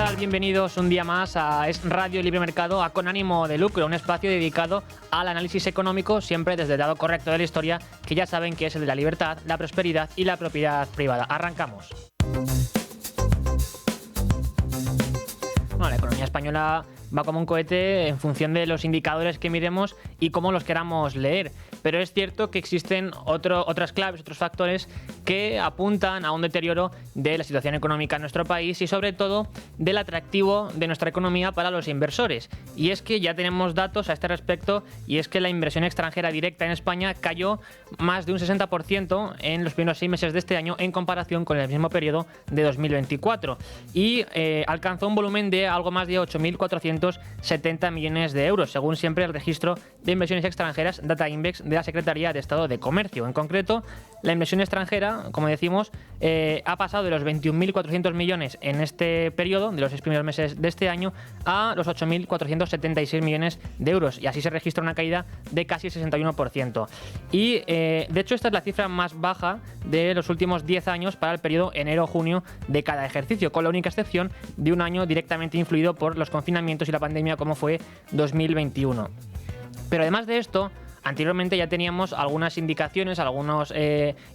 tal? Bienvenidos un día más a Es Radio Libre Mercado, a Con Ánimo de Lucro, un espacio dedicado al análisis económico, siempre desde el lado correcto de la historia, que ya saben que es el de la libertad, la prosperidad y la propiedad privada. Arrancamos. Bueno, la economía española va como un cohete en función de los indicadores que miremos y cómo los queramos leer. Pero es cierto que existen otras claves, otros factores que apuntan a un deterioro de la situación económica en nuestro país y sobre todo del atractivo de nuestra economía para los inversores. Y es que ya tenemos datos a este respecto, y es que la inversión extranjera directa en España cayó más de un 60% en los primeros 6 meses de este año en comparación con el mismo periodo de 2024 y alcanzó un volumen de algo más de 8.470 millones de euros, según siempre el registro de inversiones extranjeras Data Index de la Secretaría de Estado de Comercio. En concreto, la inversión extranjera, como decimos, ha pasado de los 21.400 millones en este periodo, de los 6 primeros meses de este año, a los 8.476 millones de euros, y así se registra una caída de casi el 61%. Y, de hecho, esta es la cifra más baja de los últimos 10 años para el periodo enero-junio de cada ejercicio, con la única excepción de un año directamente influido por los confinamientos y la pandemia, como fue 2021. Pero además de esto, anteriormente ya teníamos algunas indicaciones, algunos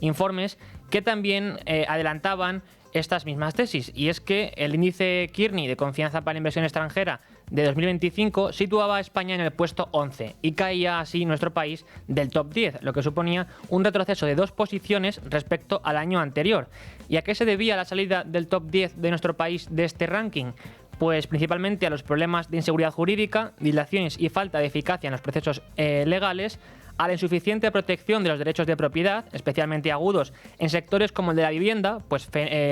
informes que también adelantaban estas mismas tesis, y es que el índice Kearney de confianza para la inversión extranjera de 2025 situaba a España en el puesto 11 y caía así nuestro país del top 10, lo que suponía un retroceso de 2 posiciones respecto al año anterior. ¿Y a qué se debía la salida del top 10 de nuestro país de este ranking? Pues principalmente a los problemas de inseguridad jurídica, dilaciones y falta de eficacia en los procesos legales, a la insuficiente protección de los derechos de propiedad, especialmente agudos en sectores como el de la vivienda, pues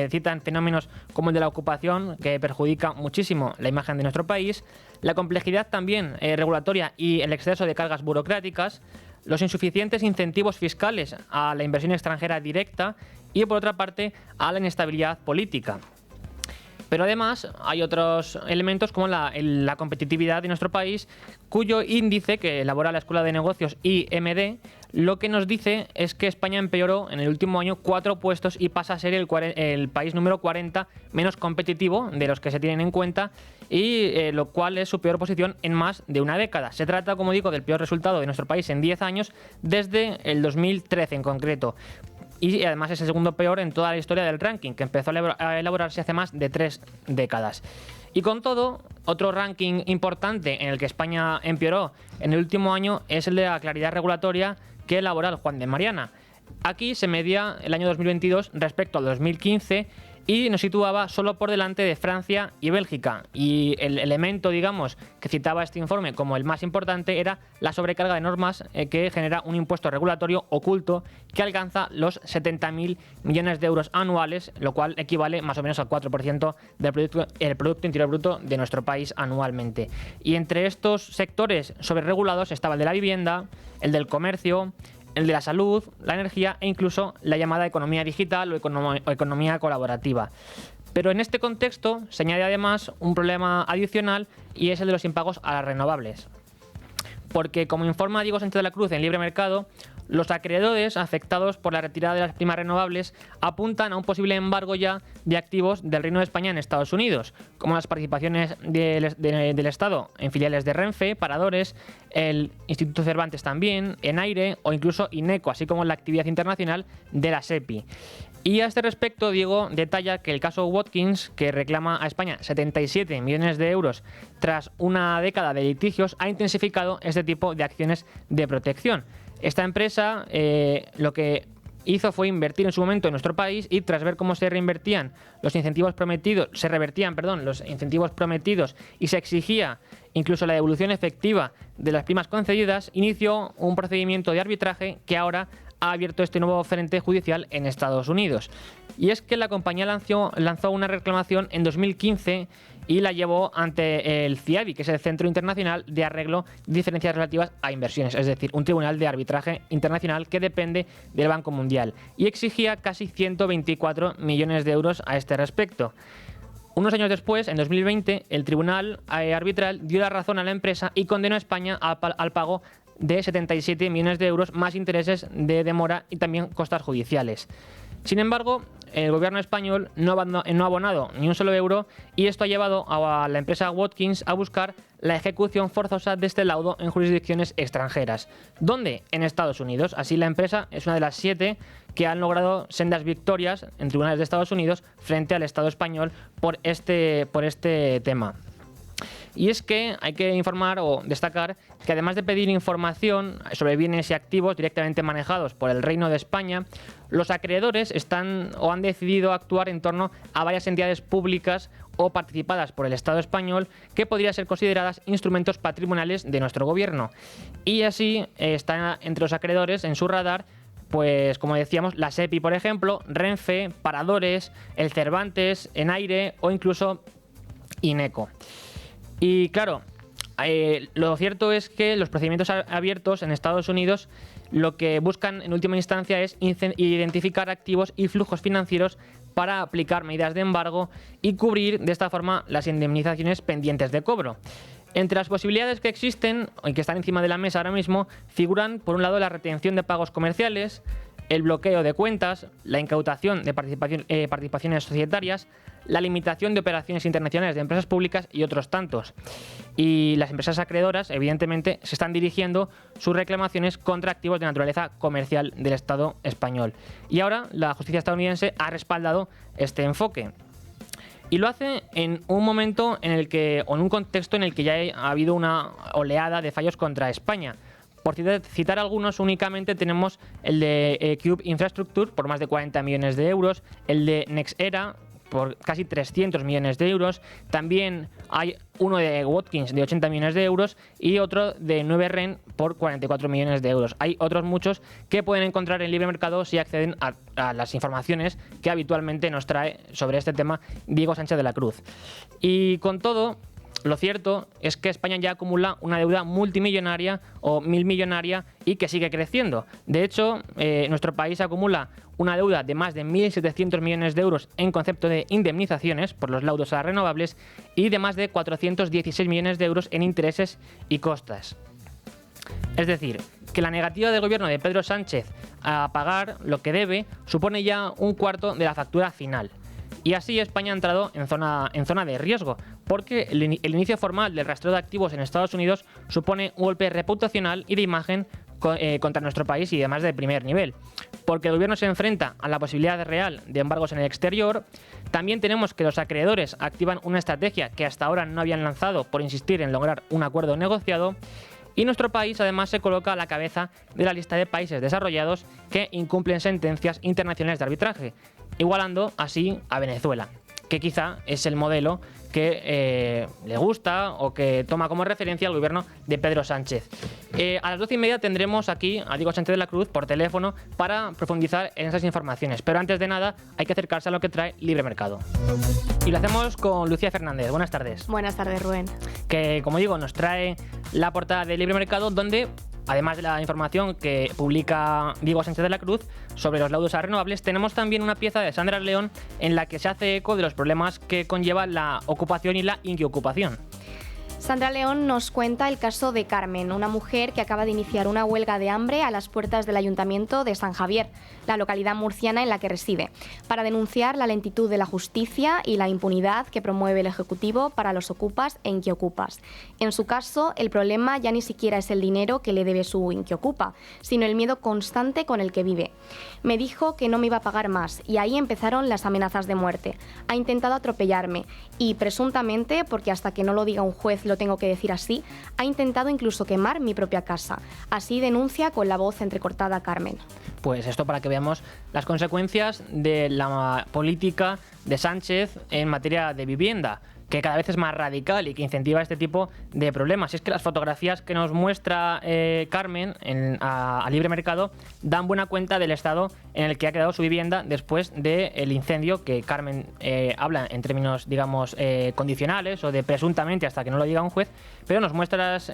citan fenómenos como el de la ocupación, que perjudica muchísimo la imagen de nuestro país, la complejidad también regulatoria y el exceso de cargas burocráticas, los insuficientes incentivos fiscales a la inversión extranjera directa y, por otra parte, a la inestabilidad política. Pero además hay otros elementos como la competitividad de nuestro país, cuyo índice que elabora la Escuela de Negocios IMD lo que nos dice es que España empeoró en el último año 4 puestos y pasa a ser el país número 40 menos competitivo de los que se tienen en cuenta, y lo cual es su peor posición en más de una década. Se trata, como digo, del peor resultado de nuestro país en 10 años, desde el 2013 en concreto. Y además es el segundo peor en toda la historia del ranking, que empezó a elaborarse hace más de 3 décadas. Y con todo, otro ranking importante en el que España empeoró en el último año es el de la claridad regulatoria que elabora el Juan de Mariana. Aquí se medía el año 2022 respecto al 2015 y nos situaba solo por delante de Francia y Bélgica. Y el elemento, digamos, que citaba este informe como el más importante era la sobrecarga de normas que genera un impuesto regulatorio oculto que alcanza los 70.000 millones de euros anuales, lo cual equivale más o menos al 4% del Producto Interior Bruto de nuestro país anualmente. Y entre estos sectores sobreregulados estaba el de la vivienda, el del comercio, el de la salud, la energía e incluso la llamada economía digital o economía colaborativa. Pero en este contexto se añade además un problema adicional, y es el de los impagos a las renovables. Porque, como informa Diego Sánchez de la Cruz en Libre Mercado, los acreedores afectados por la retirada de las primas renovables apuntan a un posible embargo ya de activos del Reino de España en Estados Unidos, como las participaciones del Estado en filiales de Renfe, Paradores, el Instituto Cervantes también, Enaire o incluso INECO, así como la actividad internacional de la SEPI. Y a este respecto, Diego detalla que el caso Watkins, que reclama a España 77 millones de euros tras una década de litigios, ha intensificado este tipo de acciones de protección. Esta empresa lo que hizo fue invertir en su momento en nuestro país, y tras ver cómo se revertían los incentivos prometidos y se exigía incluso la devolución efectiva de las primas concedidas, inició un procedimiento de arbitraje que ahora ha abierto este nuevo frente judicial en Estados Unidos. Y es que la compañía lanzó una reclamación en 2015 y la llevó ante el CIADI, que es el Centro Internacional de Arreglo de Diferencias Relativas a Inversiones, es decir, un tribunal de arbitraje internacional que depende del Banco Mundial, y exigía casi 124 millones de euros a este respecto. Unos años después, en 2020, el tribunal arbitral dio la razón a la empresa y condenó a España al pago de 77 millones de euros más intereses de demora y también costas judiciales. Sin embargo, el gobierno español no ha abonado ni un solo euro y esto ha llevado a la empresa Watkins a buscar la ejecución forzosa de este laudo en jurisdicciones extranjeras. ¿Dónde? En Estados Unidos. Así, la empresa es una de las 7 que han logrado sendas victorias en tribunales de Estados Unidos frente al Estado español por este tema. Y es que hay que informar o destacar que además de pedir información sobre bienes y activos directamente manejados por el Reino de España, los acreedores han decidido actuar en torno a varias entidades públicas o participadas por el Estado español que podrían ser consideradas instrumentos patrimoniales de nuestro gobierno. Y así está entre los acreedores en su radar, pues como decíamos, la SEPI, por ejemplo, Renfe, Paradores, el Cervantes, Enaire o incluso Ineco. Y claro, lo cierto es que los procedimientos abiertos en Estados Unidos lo que buscan en última instancia es identificar activos y flujos financieros para aplicar medidas de embargo y cubrir de esta forma las indemnizaciones pendientes de cobro. Entre las posibilidades que existen y que están encima de la mesa ahora mismo figuran, por un lado, la retención de pagos comerciales, el bloqueo de cuentas, la incautación de participaciones societarias, la limitación de operaciones internacionales de empresas públicas y otros tantos. Y las empresas acreedoras, evidentemente, se están dirigiendo sus reclamaciones contra activos de naturaleza comercial del Estado español. Y ahora la justicia estadounidense ha respaldado este enfoque. Y lo hace en un momento en un contexto en el que ya ha habido una oleada de fallos contra España. Por citar algunos, únicamente tenemos el de Cube Infrastructure por más de 40 millones de euros, el de NextEra por casi 300 millones de euros, también hay uno de Watkins de 80 millones de euros y otro de 9REN por 44 millones de euros. Hay otros muchos que pueden encontrar en Libre Mercado si acceden a las informaciones que habitualmente nos trae sobre este tema Diego Sánchez de la Cruz. Y con todo, lo cierto es que España ya acumula una deuda multimillonaria o milmillonaria y que sigue creciendo. De hecho, nuestro país acumula una deuda de más de 1.700 millones de euros en concepto de indemnizaciones por los laudos a las renovables y de más de 416 millones de euros en intereses y costas. Es decir, que la negativa del gobierno de Pedro Sánchez a pagar lo que debe supone ya un cuarto de la factura final. Y así España ha entrado en zona de riesgo, porque el inicio formal del rastreo de activos en Estados Unidos supone un golpe reputacional y de imagen contra nuestro país y además de primer nivel. Porque el gobierno se enfrenta a la posibilidad real de embargos en el exterior. También tenemos que los acreedores activan una estrategia que hasta ahora no habían lanzado por insistir en lograr un acuerdo negociado. Y nuestro país además se coloca a la cabeza de la lista de países desarrollados que incumplen sentencias internacionales de arbitraje, igualando así a Venezuela, que quizá es el modelo que le gusta o que toma como referencia el gobierno de Pedro Sánchez. A las 12:30 tendremos aquí a Diego Sánchez de la Cruz por teléfono para profundizar en esas informaciones, pero antes de nada hay que acercarse a lo que trae Libre Mercado. Y lo hacemos con Lucía Fernández. Buenas tardes. Buenas tardes, Rubén. Que, como digo, nos trae la portada de Libre Mercado, donde, además de la información que publica Diego Sánchez de la Cruz sobre los laudos a renovables, tenemos también una pieza de Sandra León en la que se hace eco de los problemas que conlleva la ocupación y la inquiocupación. Sandra León nos cuenta el caso de Carmen, una mujer que acaba de iniciar una huelga de hambre a las puertas del Ayuntamiento de San Javier, la localidad murciana en la que reside, para denunciar la lentitud de la justicia y la impunidad que promueve el Ejecutivo para los ocupas e inquiocupas. En su caso, el problema ya ni siquiera es el dinero que le debe su inquiocupa, sino el miedo constante con el que vive. Me dijo que no me iba a pagar más y ahí empezaron las amenazas de muerte. Ha intentado atropellarme y, presuntamente, porque hasta que no lo diga un juez lo tengo que decir así, ha intentado incluso quemar mi propia casa. Así denuncia con la voz entrecortada Carmen. Pues esto para que veamos las consecuencias de la política de Sánchez en materia de vivienda, que cada vez es más radical y que incentiva este tipo de problemas. Y es que las fotografías que nos muestra Carmen a Libre Mercado dan buena cuenta del estado en el que ha quedado su vivienda después del incendio, que Carmen habla en términos, digamos, condicionales o de presuntamente hasta que no lo diga un juez, pero nos muestra las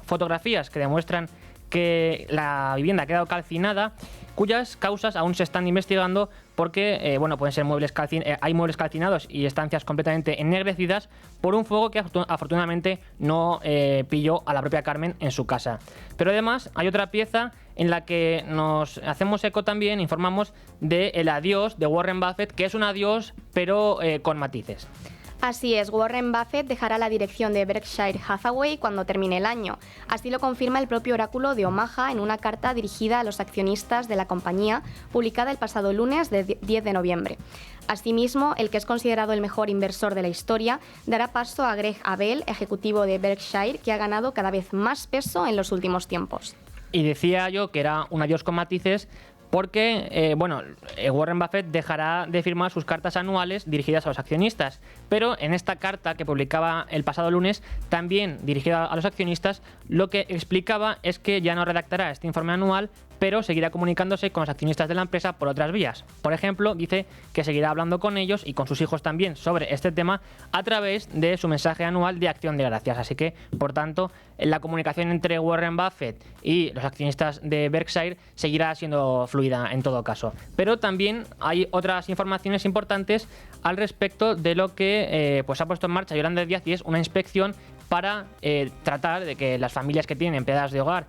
fotografías que demuestran que la vivienda ha quedado calcinada cuyas causas aún se están investigando porque pueden ser hay muebles calcinados y estancias completamente ennegrecidas por un fuego que afortunadamente no pilló a la propia Carmen en su casa. Pero además hay otra pieza en la que nos hacemos eco también, informamos del adiós de Warren Buffett, que es un adiós pero con matices. Así es, Warren Buffett dejará la dirección de Berkshire Hathaway cuando termine el año. Así lo confirma el propio oráculo de Omaha en una carta dirigida a los accionistas de la compañía, publicada el pasado lunes 10 de noviembre. Asimismo, el que es considerado el mejor inversor de la historia dará paso a Greg Abel, ejecutivo de Berkshire, que ha ganado cada vez más peso en los últimos tiempos. Y decía yo que era un adiós con matices porque Warren Buffett dejará de firmar sus cartas anuales dirigidas a los accionistas. Pero en esta carta que publicaba el pasado lunes, también dirigida a los accionistas, lo que explicaba es que ya no redactará este informe anual, pero seguirá comunicándose con los accionistas de la empresa por otras vías. Por ejemplo, dice que seguirá hablando con ellos y con sus hijos también sobre este tema a través de su mensaje anual de acción de gracias. Así que, por tanto, la comunicación entre Warren Buffett y los accionistas de Berkshire seguirá siendo fluida en todo caso. Pero también hay otras informaciones importantes al respecto de lo que ha puesto en marcha Yolanda Díaz, y es una inspección para tratar de que las familias que tienen empleadas de hogar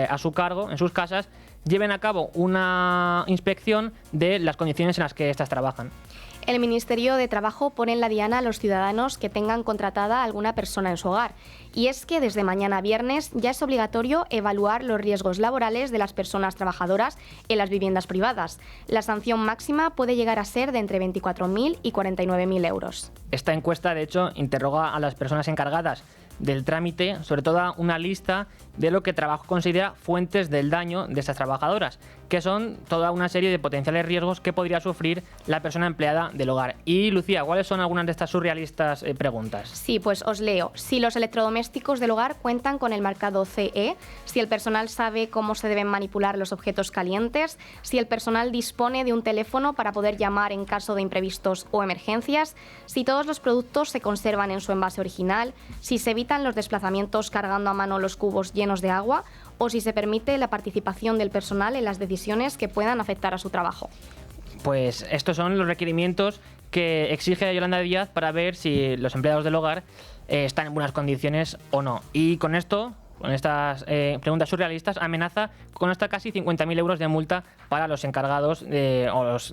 a su cargo en sus casas lleven a cabo una inspección de las condiciones en las que éstas trabajan. El Ministerio de Trabajo pone en la diana a los ciudadanos que tengan contratada a alguna persona en su hogar. Y es que desde mañana viernes ya es obligatorio evaluar los riesgos laborales de las personas trabajadoras en las viviendas privadas. La sanción máxima puede llegar a ser de entre 24.000 y 49.000 euros. Esta encuesta, de hecho, interroga a las personas encargadas del trámite, sobre todo una lista de lo que Trabajo considera fuentes del daño de estas trabajadoras, que son toda una serie de potenciales riesgos que podría sufrir la persona empleada del hogar. Y Lucía, ¿cuáles son algunas de estas surrealistas preguntas? Sí, pues os leo. Si los electrodomésticos del hogar cuentan con el marcado CE, si el personal sabe cómo se deben manipular los objetos calientes, si el personal dispone de un teléfono para poder llamar en caso de imprevistos o emergencias, si todos los productos se conservan en su envase original, si se evitan los desplazamientos cargando a mano los cubos llenos de agua, o si se permite la participación del personal en las decisiones que puedan afectar a su trabajo. Pues estos son los requerimientos que exige Yolanda Díaz para ver si los empleados del hogar están en buenas condiciones o no. Y con esto, con estas preguntas surrealistas, amenaza con hasta casi 50.000 euros de multa para los encargados o los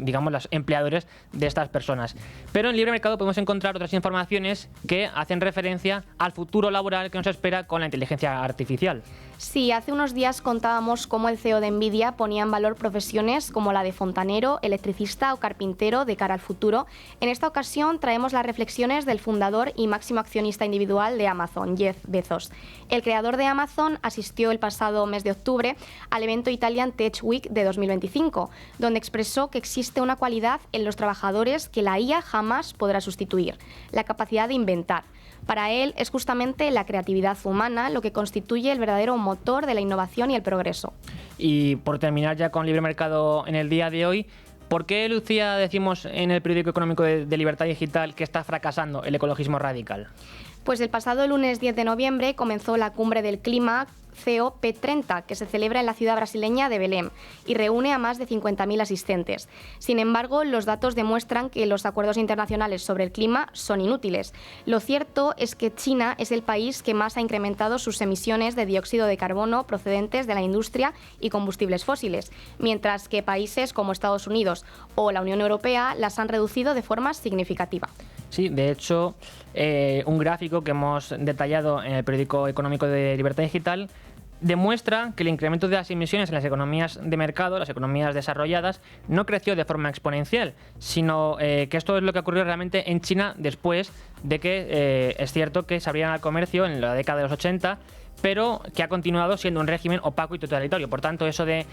empleadores de estas personas. Pero en Libre Mercado podemos encontrar otras informaciones que hacen referencia al futuro laboral que nos espera con la inteligencia artificial. Sí, hace unos días contábamos cómo el CEO de Nvidia ponía en valor profesiones como la de fontanero, electricista o carpintero de cara al futuro. En esta ocasión traemos las reflexiones del fundador y máximo accionista individual de Amazon, Jeff Bezos. El creador de Amazon asistió el pasado mes de octubre al evento Italian Tech Week de 2025, donde expresó que existe una cualidad en los trabajadores que la IA jamás podrá sustituir: la capacidad de inventar. Para él es justamente la creatividad humana lo que constituye el verdadero motor de la innovación y el progreso. Y por terminar ya con Libre Mercado en el día de hoy, ¿por qué, Lucía, decimos en el periódico económico de Libertad Digital que está fracasando el ecologismo radical? Pues el pasado lunes 10 de noviembre comenzó la Cumbre del Clima COP30, que se celebra en la ciudad brasileña de Belém y reúne a más de 50.000 asistentes. Sin embargo, los datos demuestran que los acuerdos internacionales sobre el clima son inútiles. Lo cierto es que China es el país que más ha incrementado sus emisiones de dióxido de carbono procedentes de la industria y combustibles fósiles, mientras que países como Estados Unidos o la Unión Europea las han reducido de forma significativa. Sí, de hecho, un gráfico que hemos detallado en el periódico económico de Libertad Digital demuestra que el incremento de las emisiones en las economías de mercado, las economías desarrolladas, no creció de forma exponencial, sino que esto es lo que ocurrió realmente en China después de que es cierto que se abrieran al comercio en la década de los 80, pero que ha continuado siendo un régimen opaco y totalitario. Por tanto, eso de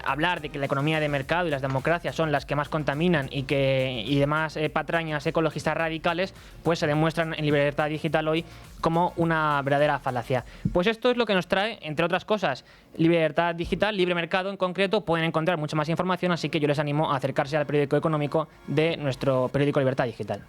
hablar de que la economía de mercado y las democracias son las que más contaminan y demás patrañas ecologistas radicales, pues se demuestran en Libertad Digital hoy como una verdadera falacia. Pues esto es lo que nos trae, entre otras cosas, Libertad Digital, Libre Mercado en concreto. Pueden encontrar mucha más información, así que yo les animo a acercarse al periódico económico de nuestro periódico Libertad Digital.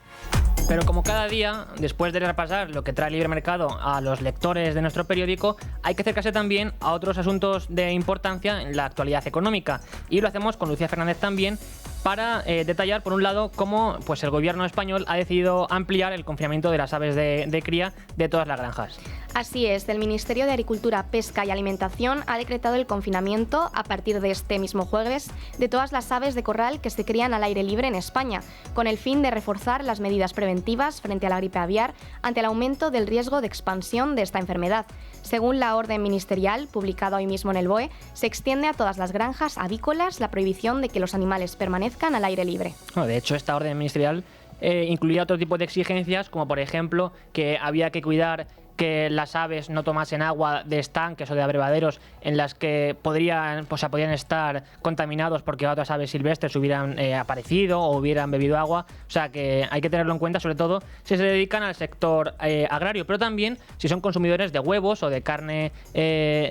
Pero como cada día, después de repasar lo que trae Libre Mercado a los lectores de nuestro periódico, periódico, hay que acercarse también a otros asuntos de importancia en la actualidad económica. Y lo hacemos con Lucía Fernández también, para detallar, por un lado, cómo pues, el gobierno español ha decidido ampliar el confinamiento de las aves de cría de todas las granjas. Así es, el Ministerio de Agricultura, Pesca y Alimentación ha decretado el confinamiento a partir de este mismo jueves de todas las aves de corral que se crían al aire libre en España, con el fin de reforzar las medidas preventivas frente a la gripe aviar ante el aumento del riesgo de expansión de esta enfermedad. Según la orden ministerial, publicada hoy mismo en el BOE, se extiende a todas las granjas avícolas la prohibición de que los animales permanezcan al aire libre. Bueno, de hecho, esta orden ministerial incluía otro tipo de exigencias, como por ejemplo que había que cuidar que las aves no tomasen agua de estanques o de abrevaderos en las que podrían estar contaminados porque otras aves silvestres hubieran aparecido o hubieran bebido agua. O sea que hay que tenerlo en cuenta, sobre todo si se dedican al sector agrario, pero también si son consumidores de huevos o de carne,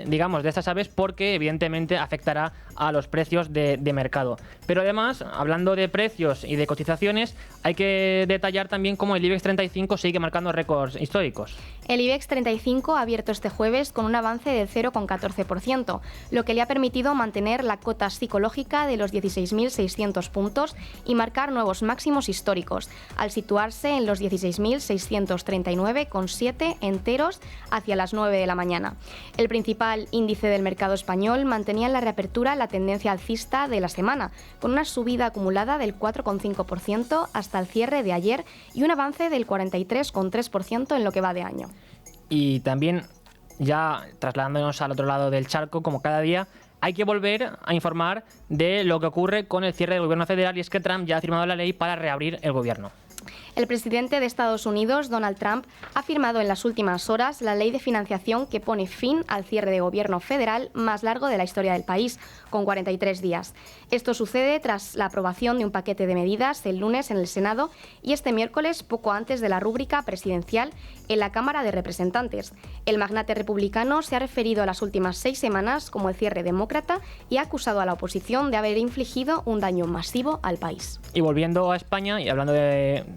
digamos, de estas aves, porque evidentemente afectará a los precios de mercado. Pero además, hablando de precios y de cotizaciones, hay que detallar también cómo el IBEX 35 sigue marcando récords históricos. El IBEX 35 ha abierto este jueves con un avance del 0,14%, lo que le ha permitido mantener la cota psicológica de los 16.600 puntos y marcar nuevos máximos históricos, al situarse en los 16.639,7 enteros hacia las 9 de la mañana. El principal índice del mercado español mantenía en la reapertura la tendencia alcista de la semana, con una subida acumulada del 4,5% hasta el cierre de ayer y un avance del 43,3% en lo que va de año. Y también, ya trasladándonos al otro lado del charco, como cada día, hay que volver a informar de lo que ocurre con el cierre del gobierno federal, y es que Trump ya ha firmado la ley para reabrir el gobierno. El presidente de Estados Unidos, Donald Trump, ha firmado en las últimas horas la ley de financiación que pone fin al cierre de gobierno federal más largo de la historia del país, con 43 días. Esto sucede tras la aprobación de un paquete de medidas el lunes en el Senado y este miércoles, poco antes de la rúbrica presidencial, en la Cámara de Representantes. El magnate republicano se ha referido a las últimas 6 semanas como el cierre demócrata y ha acusado a la oposición de haber infligido un daño masivo al país. Y volviendo a España y hablando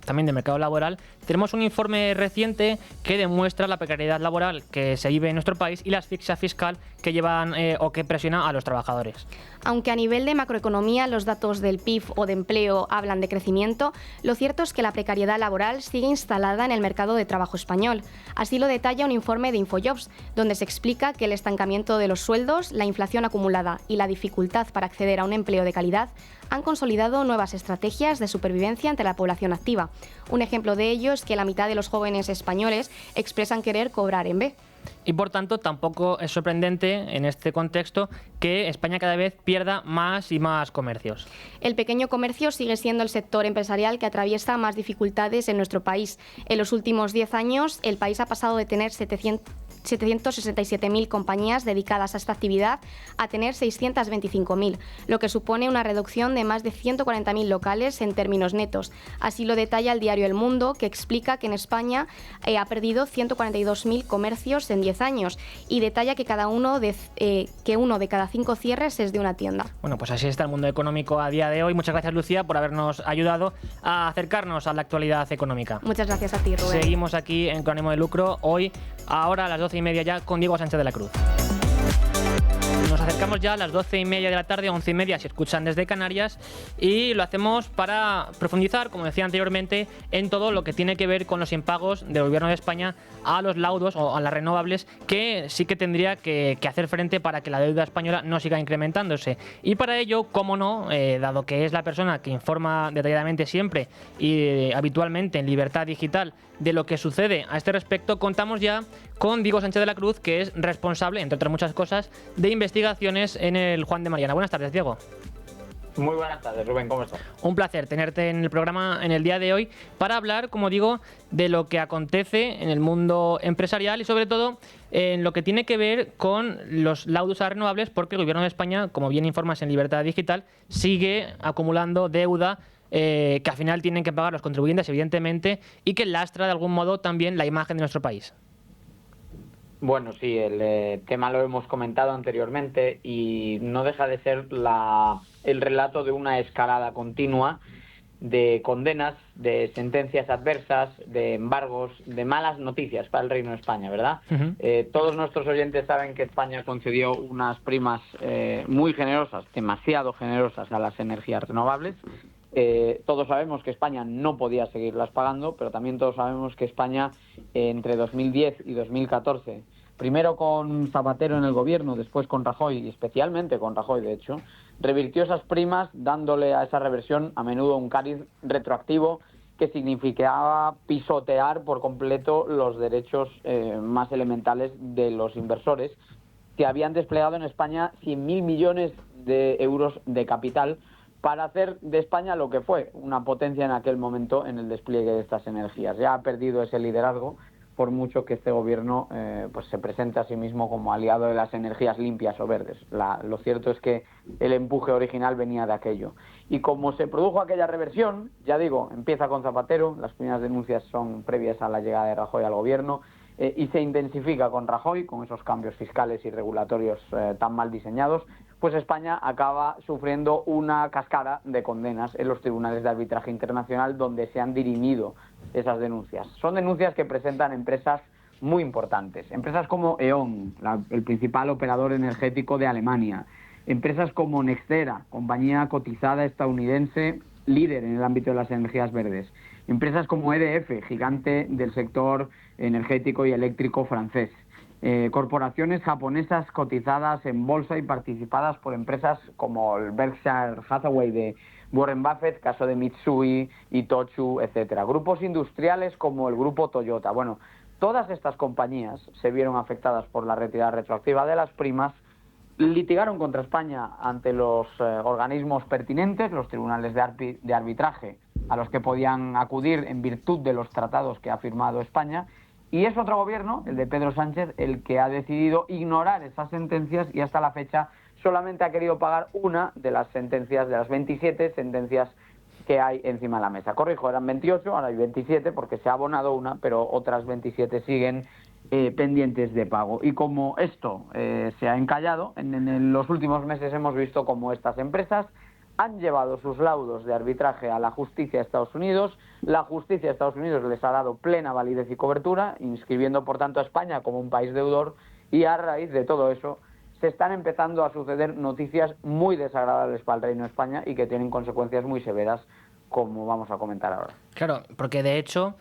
también del mercado laboral, tenemos un informe reciente que demuestra la precariedad laboral que se vive en nuestro país y la asfixia fiscal que llevan o que presiona a los trabajadores. Aunque a nivel de macroeconomía los datos del PIB o de empleo hablan de crecimiento, lo cierto es que la precariedad laboral sigue instalada en el mercado de trabajo español. Así lo detalla un informe de Infojobs, donde se explica que el estancamiento de los sueldos, la inflación acumulada y la dificultad para acceder a un empleo de calidad han consolidado nuevas estrategias de supervivencia entre la población activa. Un ejemplo de ello es que la mitad de los jóvenes españoles expresan querer cobrar en B. Y por tanto tampoco es sorprendente en este contexto que España cada vez pierda más y más comercios. El pequeño comercio sigue siendo el sector empresarial que atraviesa más dificultades en nuestro país. En los últimos 10 años el país ha pasado de tener 767.000 compañías dedicadas a esta actividad a tener 625.000, lo que supone una reducción de más de 140.000 locales en términos netos. Así lo detalla el diario El Mundo, que explica que en España ha perdido 142.000 comercios en 10 años y detalla que uno de cada 5 cierres es de una tienda. Bueno, pues así está el mundo económico a día de hoy. Muchas gracias, Lucía, por habernos ayudado a acercarnos a la actualidad económica. Muchas gracias a ti, Rubén. Seguimos aquí en Con ánimo de lucro, hoy, ahora a las 12:30 ya, con Diego Sánchez de la Cruz. Nos acercamos ya a las 12:30 de la tarde, 11:30 si escuchan desde Canarias, y lo hacemos para profundizar, como decía anteriormente, en todo lo que tiene que ver con los impagos del Gobierno de España a los laudos o a las renovables, que sí que tendría que hacer frente para que la deuda española no siga incrementándose. Y para ello, cómo no, dado que es la persona que informa detalladamente siempre y habitualmente en Libertad Digital de lo que sucede a este respecto, contamos ya con Diego Sánchez de la Cruz, que es responsable, entre otras muchas cosas, de investigaciones en el Juan de Mariana. Buenas tardes, Diego. Muy buenas tardes, Rubén, ¿cómo estás? Un placer tenerte en el programa en el día de hoy para hablar, como digo, de lo que acontece en el mundo empresarial y sobre todo en lo que tiene que ver con los laudos a renovables, porque el Gobierno de España, como bien informas en Libertad Digital, sigue acumulando deuda que al final tienen que pagar los contribuyentes, evidentemente, y que lastra de algún modo también la imagen de nuestro país. Bueno, sí, el tema lo hemos comentado anteriormente y no deja de ser el relato de una escalada continua de condenas, de sentencias adversas, de embargos, de malas noticias para el Reino de España, ¿verdad? Todos nuestros oyentes saben que España concedió unas primas muy generosas, demasiado generosas a las energías renovables. Todos sabemos que España no podía seguirlas pagando, pero también todos sabemos que España entre 2010 y 2014, primero con Zapatero en el gobierno, después con Rajoy, y especialmente con Rajoy, de hecho, revirtió esas primas dándole a esa reversión a menudo un cariz retroactivo que significaba pisotear por completo los derechos más elementales de los inversores que habían desplegado en España 100.000 millones de euros de capital para hacer de España lo que fue una potencia en aquel momento en el despliegue de estas energías. Ya ha perdido ese liderazgo, por mucho que este gobierno pues se presente a sí mismo como aliado de las energías limpias o verdes. Lo cierto es que el empuje original venía de aquello. Y como se produjo aquella reversión, ya digo, empieza con Zapatero, las primeras denuncias son previas a la llegada de Rajoy al gobierno, y se intensifica con Rajoy, con esos cambios fiscales y regulatorios tan mal diseñados, pues España acaba sufriendo una cascada de condenas en los tribunales de arbitraje internacional donde se han dirimido esas denuncias. Son denuncias que presentan empresas muy importantes, empresas como E.ON, el principal operador energético de Alemania, empresas como Nextera, compañía cotizada estadounidense líder en el ámbito de las energías verdes, empresas como EDF, gigante del sector energético y eléctrico francés, corporaciones japonesas cotizadas en bolsa y participadas por empresas como el Berkshire Hathaway de Warren Buffett, caso de Mitsui, Itochu, etcétera. Grupos industriales como el grupo Toyota. Bueno, todas estas compañías se vieron afectadas por la retirada retroactiva de las primas, litigaron contra España ante los organismos pertinentes, los tribunales de arbitraje a los que podían acudir en virtud de los tratados que ha firmado España. Y es otro gobierno, el de Pedro Sánchez, el que ha decidido ignorar esas sentencias y hasta la fecha solamente ha querido pagar una de las sentencias, de las 27 sentencias que hay encima de la mesa. Corrijo, eran 28, ahora hay 27 porque se ha abonado una, pero otras 27 siguen pendientes de pago. Y como esto se ha encallado, en los últimos meses hemos visto cómo estas empresas han llevado sus laudos de arbitraje a la justicia de Estados Unidos. La justicia de Estados Unidos les ha dado plena validez y cobertura, inscribiendo por tanto a España como un país deudor, y a raíz de todo eso se están empezando a suceder noticias muy desagradables para el Reino de España y que tienen consecuencias muy severas, como vamos a comentar ahora. Claro, porque de hecho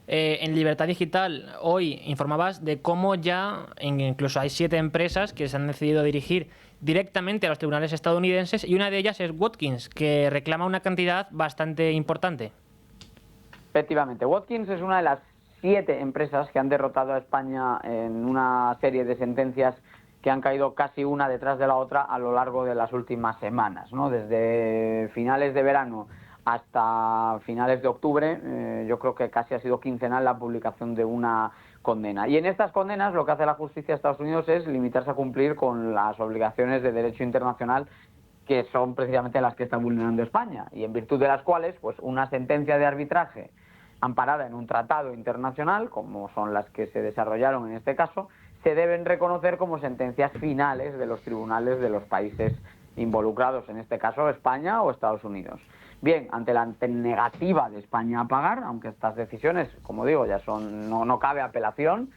en Libertad Digital hoy informabas de cómo ya incluso hay 7 empresas que se han decidido dirigir directamente a los tribunales estadounidenses, y una de ellas es Watkins, que reclama una cantidad bastante importante. Efectivamente, Watkins es una de las 7 empresas que han derrotado a España en una serie de sentencias que han caído casi una detrás de la otra a lo largo de las últimas semanas, ¿no? Desde finales de verano hasta finales de octubre, yo creo que casi ha sido quincenal la publicación de una condena. Y en estas condenas lo que hace la justicia de Estados Unidos es limitarse a cumplir con las obligaciones de derecho internacional, que son precisamente las que está vulnerando España, y en virtud de las cuales pues una sentencia de arbitraje amparada en un tratado internacional, como son las que se desarrollaron en este caso, se deben reconocer como sentencias finales de los tribunales de los países involucrados, en este caso España o Estados Unidos. Bien, ante la negativa de España a pagar, aunque estas decisiones, como digo, ya son no cabe apelación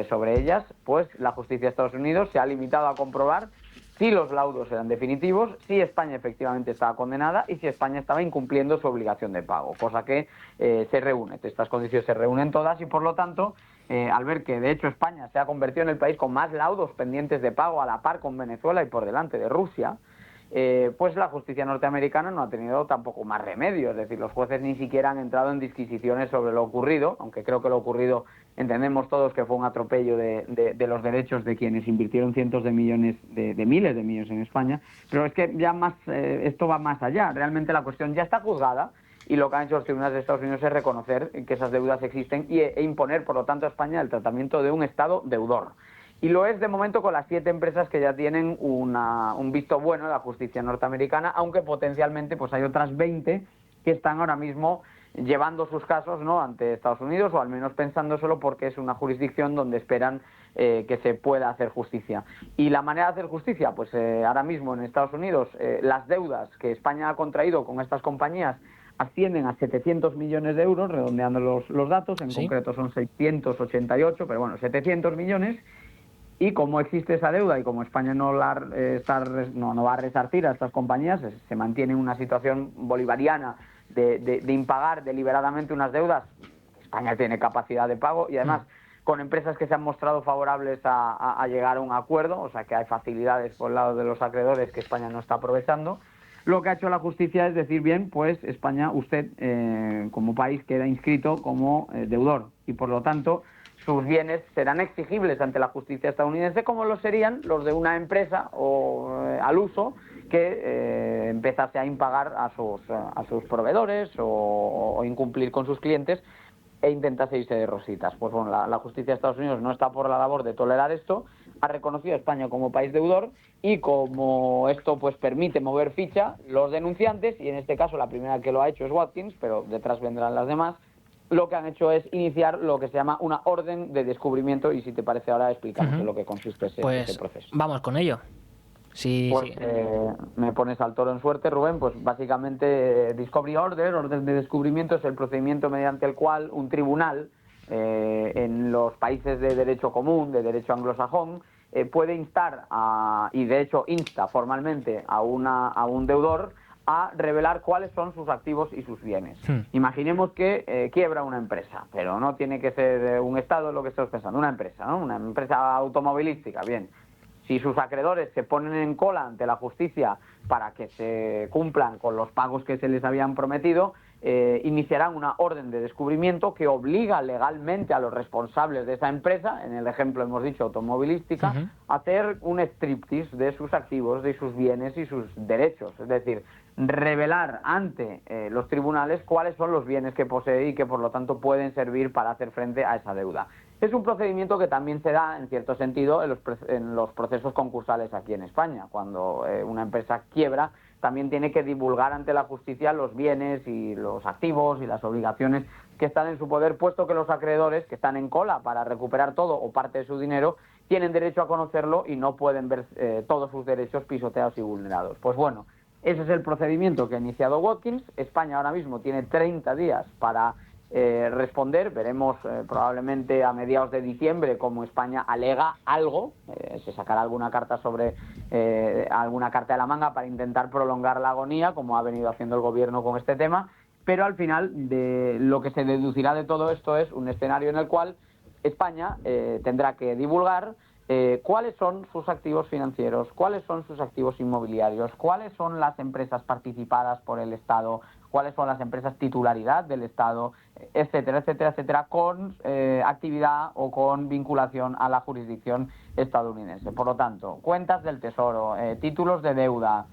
sobre ellas, pues la justicia de Estados Unidos se ha limitado a comprobar si los laudos eran definitivos, si España efectivamente estaba condenada y si España estaba incumpliendo su obligación de pago, cosa que se reúne. Estas condiciones se reúnen todas y, por lo tanto, al ver que de hecho España se ha convertido en el país con más laudos pendientes de pago, a la par con Venezuela y por delante de Rusia, pues la justicia norteamericana no ha tenido tampoco más remedio. Es decir, los jueces ni siquiera han entrado en disquisiciones sobre lo ocurrido, aunque creo que lo ocurrido entendemos todos que fue un atropello de los derechos de quienes invirtieron cientos de millones, de miles de millones en España. Pero es que ya esto va más allá. Realmente la cuestión ya está juzgada, y lo que han hecho los tribunales de Estados Unidos es reconocer que esas deudas existen e imponer, por lo tanto, a España el tratamiento de un Estado deudor. Y lo es de momento con las 7 empresas que ya tienen un visto bueno de la justicia norteamericana, aunque potencialmente pues hay otras 20 que están ahora mismo llevando sus casos, ¿no?, ante Estados Unidos, o al menos pensándoselo, porque es una jurisdicción donde esperan que se pueda hacer justicia. Y la manera de hacer justicia, pues ahora mismo en Estados Unidos las deudas que España ha contraído con estas compañías ascienden a 700 millones de euros, redondeando los datos, en concreto son 688, pero bueno, 700 millones. Y como existe esa deuda y como España no va a resarcir a estas compañías, se mantiene en una situación bolivariana de impagar deliberadamente unas deudas. España tiene capacidad de pago y además con empresas que se han mostrado favorables a llegar a un acuerdo, o sea que hay facilidades por el lado de los acreedores que España no está aprovechando. Lo que ha hecho la justicia es decir, bien, pues España, usted como país queda inscrito como deudor y por lo tanto sus bienes serán exigibles ante la justicia estadounidense como lo serían los de una empresa o al uso que empezase a impagar a sus proveedores o incumplir con sus clientes e intentase irse de rositas. Pues bueno, la justicia de Estados Unidos no está por la labor de tolerar esto, ha reconocido a España como país deudor y como esto pues permite mover ficha, los denunciantes, y en este caso la primera que lo ha hecho es Watkins, pero detrás vendrán las demás, lo que han hecho es iniciar lo que se llama una orden de descubrimiento y si te parece ahora explicamos en lo que consiste ese proceso. Vamos con ello. Sí, pues me pones al toro en suerte, Rubén. Pues básicamente Discovery Order, orden de descubrimiento, es el procedimiento mediante el cual un tribunal en los países de derecho común, de derecho anglosajón, puede instar y de hecho insta formalmente a un deudor a revelar cuáles son sus activos y sus bienes. Imaginemos que quiebra una empresa, pero no tiene que ser un Estado lo que estamos pensando, una empresa, ¿no? Una empresa automovilística, bien. Si sus acreedores se ponen en cola ante la justicia para que se cumplan con los pagos que se les habían prometido, iniciarán una orden de descubrimiento que obliga legalmente a los responsables de esa empresa, en el ejemplo hemos dicho automovilística, a hacer un striptease de sus activos, de sus bienes y sus derechos. Es decir, revelar ante los tribunales cuáles son los bienes que posee y que por lo tanto pueden servir para hacer frente a esa deuda. Es un procedimiento que también se da, en cierto sentido, en los procesos concursales aquí en España. Cuando una empresa quiebra, también tiene que divulgar ante la justicia los bienes y los activos y las obligaciones que están en su poder, puesto que los acreedores, que están en cola para recuperar todo o parte de su dinero, tienen derecho a conocerlo y no pueden ver todos sus derechos pisoteados y vulnerados. Pues bueno, ese es el procedimiento que ha iniciado Watkins. España ahora mismo tiene 30 días para responder. Veremos probablemente a mediados de diciembre cómo España alega algo, se sacará alguna carta alguna carta de la manga para intentar prolongar la agonía, como ha venido haciendo el gobierno con este tema, pero al final lo que se deducirá de todo esto es un escenario en el cual España tendrá que divulgar cuáles son sus activos financieros, cuáles son sus activos inmobiliarios, cuáles son las empresas participadas por el Estado, cuáles son las empresas titularidad del Estado, etcétera, etcétera, etcétera, con actividad o con vinculación a la jurisdicción estadounidense. Por lo tanto, cuentas del Tesoro, títulos de deuda,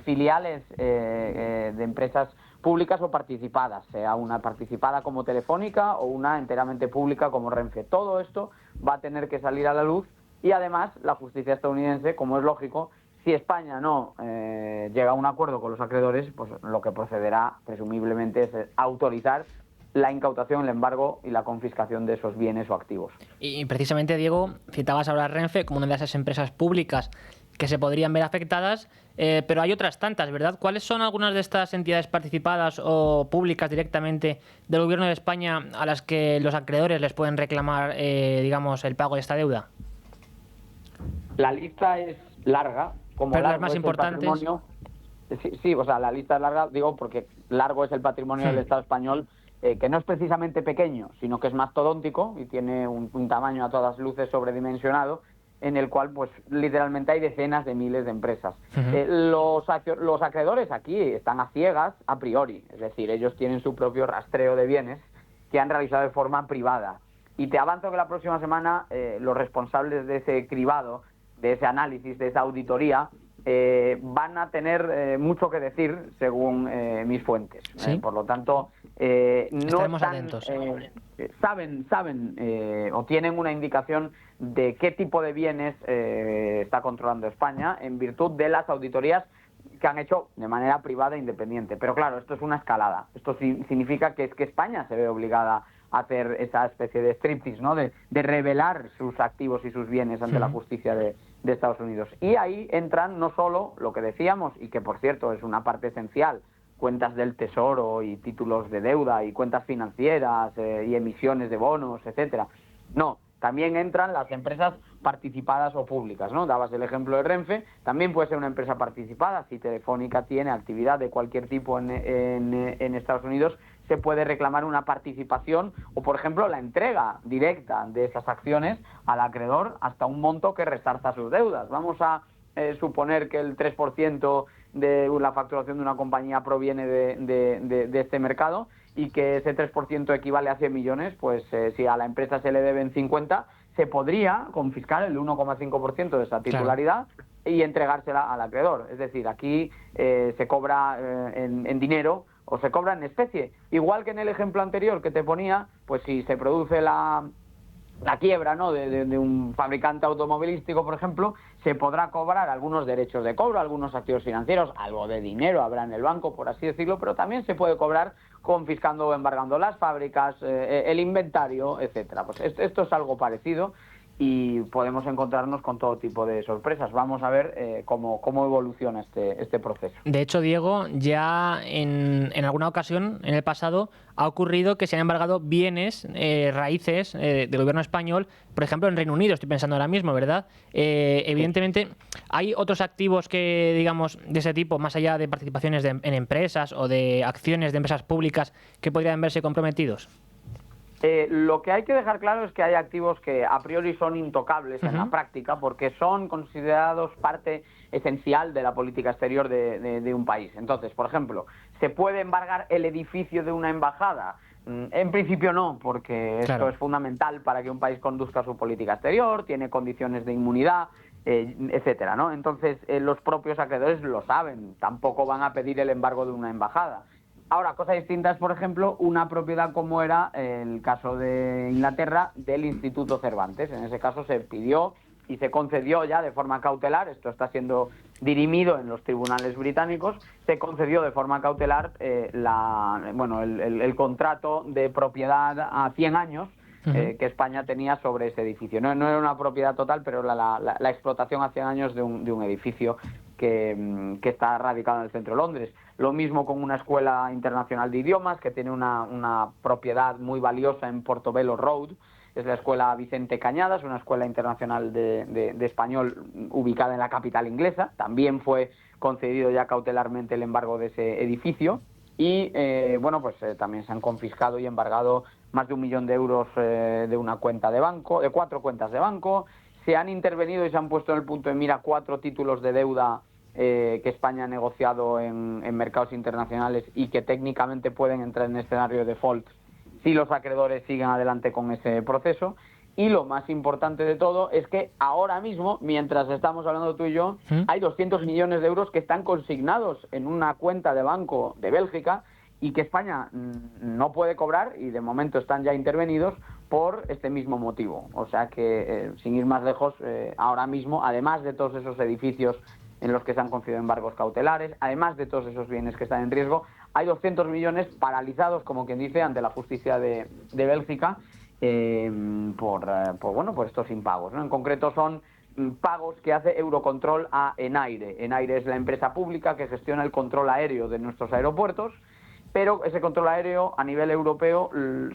filiales de empresas públicas o participadas, sea una participada como Telefónica o una enteramente pública como Renfe. Todo esto va a tener que salir a la luz y además la justicia estadounidense, como es lógico, si España no llega a un acuerdo con los acreedores, pues lo que procederá presumiblemente es autorizar la incautación, el embargo y la confiscación de esos bienes o activos. Y precisamente, Diego, citabas ahora a Renfe como una de esas empresas públicas que se podrían ver afectadas, pero hay otras tantas, ¿verdad? ¿Cuáles son algunas de estas entidades participadas o públicas directamente del Gobierno de España a las que los acreedores les pueden reclamar, digamos, el pago de esta deuda? La lista es larga. Como pero largo las más importantes. Sí, o sea, la lista es larga, digo, porque largo es el patrimonio del Estado español, que no es precisamente pequeño, sino que es mastodóntico y tiene un tamaño a todas luces sobredimensionado, en el cual, pues, literalmente hay decenas de miles de empresas. Los acreedores aquí están a ciegas a priori, es decir, ellos tienen su propio rastreo de bienes que han realizado de forma privada. Y te avanzo que la próxima semana los responsables de ese cribado, de ese análisis, de esa auditoría, van a tener mucho que decir según mis fuentes. ¿Sí? Por lo tanto, estaremos no atentos. saben o tienen una indicación de qué tipo de bienes está controlando España en virtud de las auditorías que han hecho de manera privada e independiente. Pero claro, esto es una escalada. Esto significa que es que España se ve obligada a hacer esa especie de striptease, ¿no? De revelar sus activos y sus bienes ante la justicia de Estados Unidos. Y ahí entran no solo lo que decíamos, y que por cierto es una parte esencial cuentas del Tesoro y títulos de deuda y cuentas financieras y emisiones de bonos, etcétera. No, también entran las empresas participadas o públicas, ¿no? Dabas el ejemplo de Renfe, también puede ser una empresa participada. Si Telefónica tiene actividad de cualquier tipo en Estados Unidos, se puede reclamar una participación o, por ejemplo, la entrega directa de esas acciones al acreedor hasta un monto que resarza sus deudas. Vamos a suponer que el 3% de la facturación de una compañía proviene de este mercado y que ese 3% equivale a 100 millones, pues si a la empresa se le deben 50, se podría confiscar el 1,5% de esa titularidad, claro, y entregársela al acreedor. Es decir, aquí se cobra en dinero o se cobra en especie. Igual que en el ejemplo anterior que te ponía, pues si se produce la quiebra, ¿no?, de un fabricante automovilístico, por ejemplo, se podrá cobrar algunos derechos de cobro, algunos activos financieros, algo de dinero habrá en el banco, por así decirlo, pero también se puede cobrar confiscando o embargando las fábricas, el inventario, etcétera. Pues esto es algo parecido y podemos encontrarnos con todo tipo de sorpresas. Vamos a ver cómo evoluciona este proceso. De hecho, Diego, ya en alguna ocasión en el pasado ha ocurrido que se han embargado bienes raíces del gobierno español, por ejemplo en Reino Unido, estoy pensando ahora mismo, ¿verdad? Evidentemente, ¿hay otros activos que, digamos, de ese tipo, más allá de participaciones en empresas o de acciones de empresas públicas, que podrían verse comprometidos? Lo que hay que dejar claro es que hay activos que a priori son intocables en la práctica porque son considerados parte esencial de la política exterior de un país. Entonces, por ejemplo, ¿se puede embargar el edificio de una embajada? En principio no, porque esto es fundamental para que un país conduzca su política exterior, tiene condiciones de inmunidad, etcétera, ¿no? Entonces, los propios acreedores lo saben, tampoco van a pedir el embargo de una embajada. Ahora, cosa distinta es, por ejemplo, una propiedad como era el caso de Inglaterra del Instituto Cervantes. En ese caso se pidió y se concedió ya de forma cautelar, esto está siendo dirimido en los tribunales británicos, se concedió de forma cautelar el contrato de propiedad a 100 años que España tenía sobre ese edificio. No era una propiedad total, pero la explotación a 100 años de un edificio que está radicado en el centro de Londres. Lo mismo con una escuela internacional de idiomas que tiene una propiedad muy valiosa en Portobello Road. Es la escuela Vicente Cañadas, una escuela internacional de español ubicada en la capital inglesa. También fue concedido ya cautelarmente el embargo de ese edificio y también se han confiscado y embargado más de 1 millón de euros de una cuenta de banco, de 4 cuentas de banco. Se han intervenido y se han puesto en el punto de mira 4 títulos de deuda que España ha negociado en mercados internacionales y que técnicamente pueden entrar en escenario de default si los acreedores siguen adelante con ese proceso. Y lo más importante de todo es que ahora mismo, mientras estamos hablando tú y yo, hay 200 millones de euros que están consignados en una cuenta de banco de Bélgica y que España no puede cobrar y de momento están ya intervenidos por este mismo motivo. O sea que, sin ir más lejos, ahora mismo, además de todos esos edificios en los que se han concedido embargos cautelares, además de todos esos bienes que están en riesgo, hay 200 millones paralizados, como quien dice, ante la justicia de Bélgica por estos impagos, ¿no? En concreto son pagos que hace Eurocontrol a Enaire. Enaire es la empresa pública que gestiona el control aéreo de nuestros aeropuertos, pero ese control aéreo a nivel europeo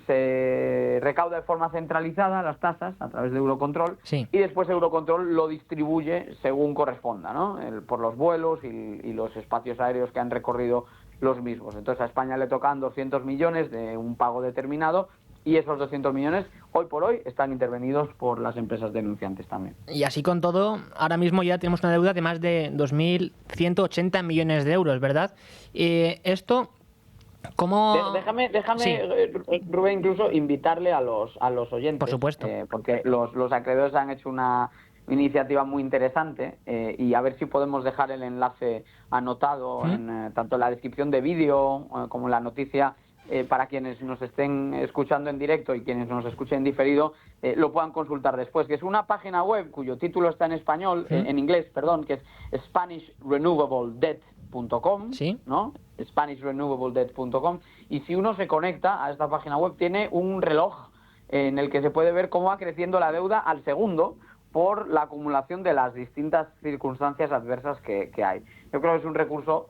se recauda de forma centralizada las tasas a través de Eurocontrol y después Eurocontrol lo distribuye según corresponda, ¿no? Por los vuelos y los espacios aéreos que han recorrido los mismos. Entonces a España le tocan 200 millones de un pago determinado y esos 200 millones hoy por hoy están intervenidos por las empresas denunciantes también. Y así con todo, ahora mismo ya tenemos una deuda de más de 2.180 millones de euros, ¿verdad? Esto... ¿Cómo? Déjame Rubén, incluso invitarle a los oyentes. Por supuesto. Porque los acreedores han hecho una iniciativa muy interesante y a ver si podemos dejar el enlace anotado en tanto en la descripción de vídeo como en la noticia para quienes nos estén escuchando en directo y quienes nos escuchen en diferido lo puedan consultar después, que es una página web cuyo título está en español, en inglés, perdón, que es SpanishRenewableDebt.com, ¿no? SpanishRenewableDebt.com, y si uno se conecta a esta página web tiene un reloj en el que se puede ver cómo va creciendo la deuda al segundo por la acumulación de las distintas circunstancias adversas que hay. Yo creo que es un recurso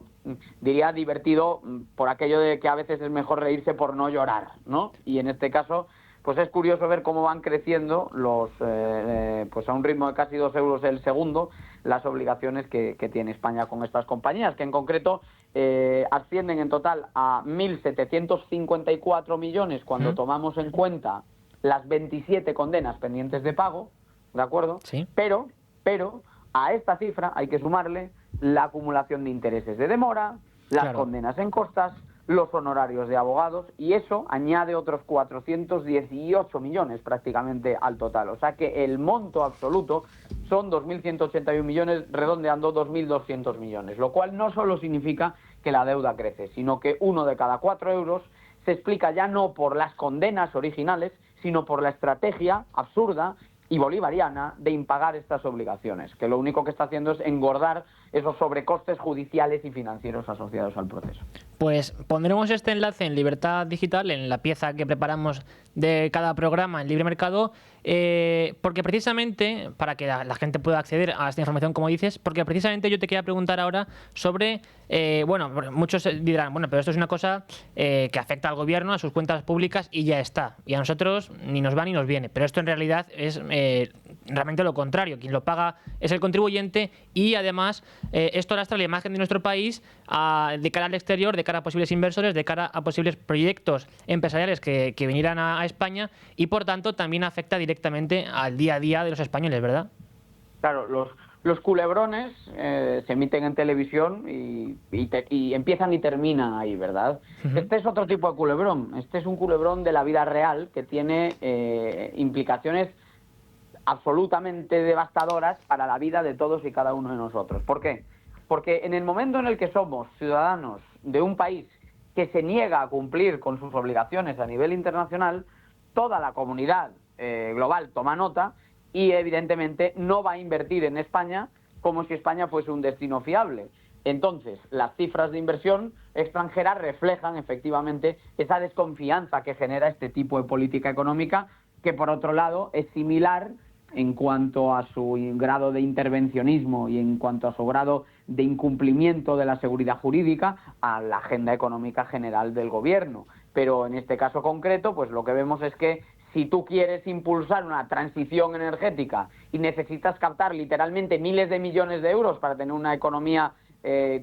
diría divertido por aquello de que a veces es mejor reírse por no llorar, ¿no? Y en este caso, pues es curioso ver cómo van creciendo pues a un ritmo de casi 2 euros el segundo, las obligaciones que tiene España con estas compañías, que en concreto ascienden en total a 1.754 millones cuando tomamos en cuenta las 27 condenas pendientes de pago, ¿de acuerdo? Sí. Pero a esta cifra hay que sumarle la acumulación de intereses de demora, las condenas en costas, los honorarios de abogados, y eso añade otros 418 millones prácticamente al total. O sea que el monto absoluto son 2.181 millones, redondeando 2.200 millones, lo cual no solo significa que la deuda crece, sino que 1 de cada 4 euros se explica ya no por las condenas originales, sino por la estrategia absurda y bolivariana de impagar estas obligaciones, que lo único que está haciendo es engordar esos sobrecostes judiciales y financieros asociados al proceso. Pues pondremos este enlace en Libertad Digital, en la pieza que preparamos de cada programa en Libre Mercado, porque precisamente, para que la gente pueda acceder a esta información, como dices, porque precisamente yo te quería preguntar ahora sobre, bueno, muchos dirán, bueno, pero esto es una cosa que afecta al gobierno, a sus cuentas públicas y ya está, y a nosotros ni nos va ni nos viene, pero esto en realidad es realmente lo contrario. Quien lo paga es el contribuyente, y además esto lastra la imagen de nuestro país de cara al exterior, de cara a posibles inversores, de cara a posibles proyectos empresariales que vinieran a España, y por tanto también afecta directamente al día a día de los españoles, ¿verdad? Claro, los culebrones se emiten en televisión y empiezan y terminan ahí, ¿verdad? Este es otro tipo de culebrón. Este es un culebrón de la vida real que tiene implicaciones absolutamente devastadoras para la vida de todos y cada uno de nosotros. ¿Por qué? Porque en el momento en el que somos ciudadanos de un país que se niega a cumplir con sus obligaciones a nivel internacional, toda la comunidad global toma nota y evidentemente no va a invertir en España como si España fuese un destino fiable. Entonces, las cifras de inversión extranjera reflejan efectivamente esa desconfianza que genera este tipo de política económica, que por otro lado es similar en cuanto a su grado de intervencionismo y en cuanto a su grado de incumplimiento de la seguridad jurídica a la agenda económica general del gobierno. Pero en este caso concreto, pues lo que vemos es que si tú quieres impulsar una transición energética y necesitas captar literalmente miles de millones de euros para tener una economía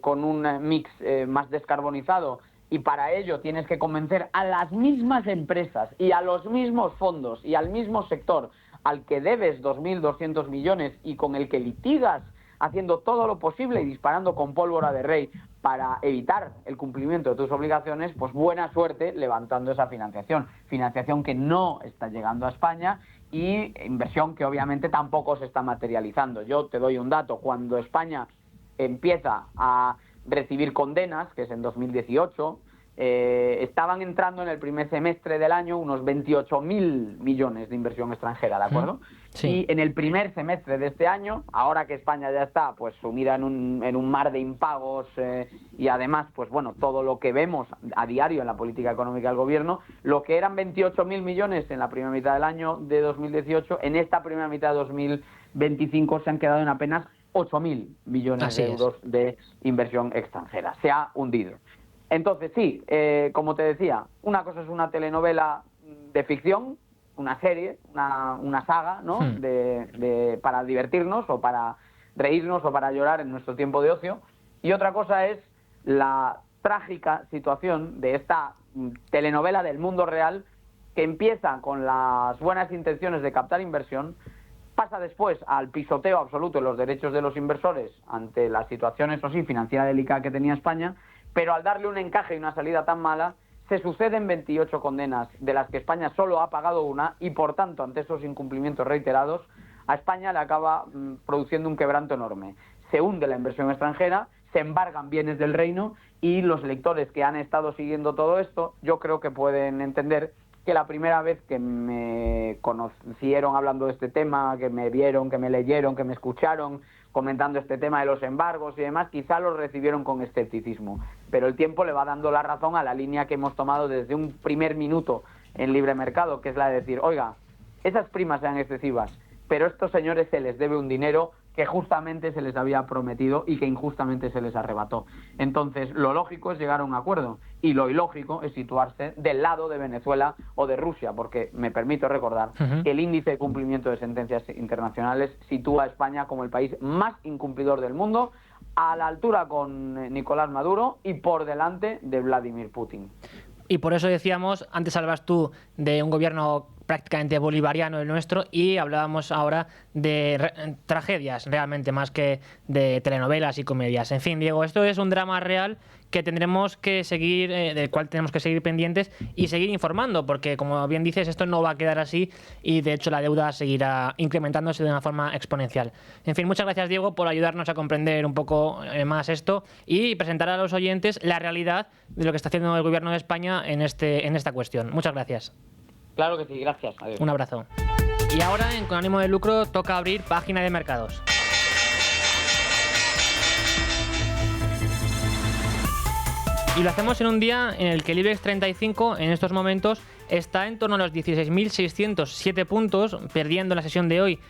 con un mix más descarbonizado, y para ello tienes que convencer a las mismas empresas y a los mismos fondos y al mismo sector al que debes 2.200 millones y con el que litigas haciendo todo lo posible y disparando con pólvora de rey para evitar el cumplimiento de tus obligaciones, pues buena suerte levantando esa financiación. Financiación que no está llegando a España y inversión que obviamente tampoco se está materializando. Yo te doy un dato: cuando España empieza a recibir condenas, que es en 2018, estaban entrando en el primer semestre del año unos 28.000 millones de inversión extranjera, ¿de acuerdo? Sí. Y en el primer semestre de este año, ahora que España ya está pues sumida en un mar de impagos y además, pues bueno, todo lo que vemos a diario en la política económica del gobierno, lo que eran 28.000 millones en la primera mitad del año de 2018, en esta primera mitad de 2025 se han quedado en apenas 8.000 millones de euros de inversión extranjera. Se ha hundido. Entonces, sí, como te decía, una cosa es una telenovela de ficción, una serie, una saga, ¿no? Para divertirnos o para reírnos o para llorar en nuestro tiempo de ocio. Y otra cosa es la trágica situación de esta telenovela del mundo real, que empieza con las buenas intenciones de captar inversión, pasa después al pisoteo absoluto de los derechos de los inversores ante la situación, eso sí, financiera delicada que tenía España, pero al darle un encaje y una salida tan mala, se suceden 28 condenas, de las que España solo ha pagado una, y por tanto, ante esos incumplimientos reiterados, a España le acaba produciendo un quebranto enorme. Se hunde la inversión extranjera, se embargan bienes del reino, y los lectores que han estado siguiendo todo esto, yo creo que pueden entender que la primera vez que me conocieron hablando de este tema, que me vieron, que me leyeron, que me escucharon comentando este tema de los embargos y demás, quizá los recibieron con escepticismo. Pero el tiempo le va dando la razón a la línea que hemos tomado desde un primer minuto en Libre Mercado, que es la de decir, oiga, esas primas sean excesivas, pero a estos señores se les debe un dinero que justamente se les había prometido y que injustamente se les arrebató. Entonces, lo lógico es llegar a un acuerdo y lo ilógico es situarse del lado de Venezuela o de Rusia, porque me permito recordar que el índice de cumplimiento de sentencias internacionales sitúa a España como el país más incumplidor del mundo, a la altura con Nicolás Maduro y por delante de Vladimir Putin. Y por eso decíamos, antes hablabas tú de un gobierno prácticamente bolivariano el nuestro, y hablábamos ahora de tragedias realmente, más que de telenovelas y comedias. En fin, Diego, esto es un drama real que tendremos que seguir, del cual tenemos que seguir pendientes y seguir informando, porque como bien dices, esto no va a quedar así y de hecho la deuda seguirá incrementándose de una forma exponencial. En fin, muchas gracias, Diego, por ayudarnos a comprender un poco más esto y presentar a los oyentes la realidad de lo que está haciendo el gobierno de España en esta cuestión. Muchas gracias. Claro que sí, gracias. Adiós. Un abrazo. Y ahora, en Con ánimo de lucro, toca abrir página de mercados. Y lo hacemos en un día en el que el IBEX 35 en estos momentos está en torno a los 16.607 puntos, perdiendo la sesión de hoy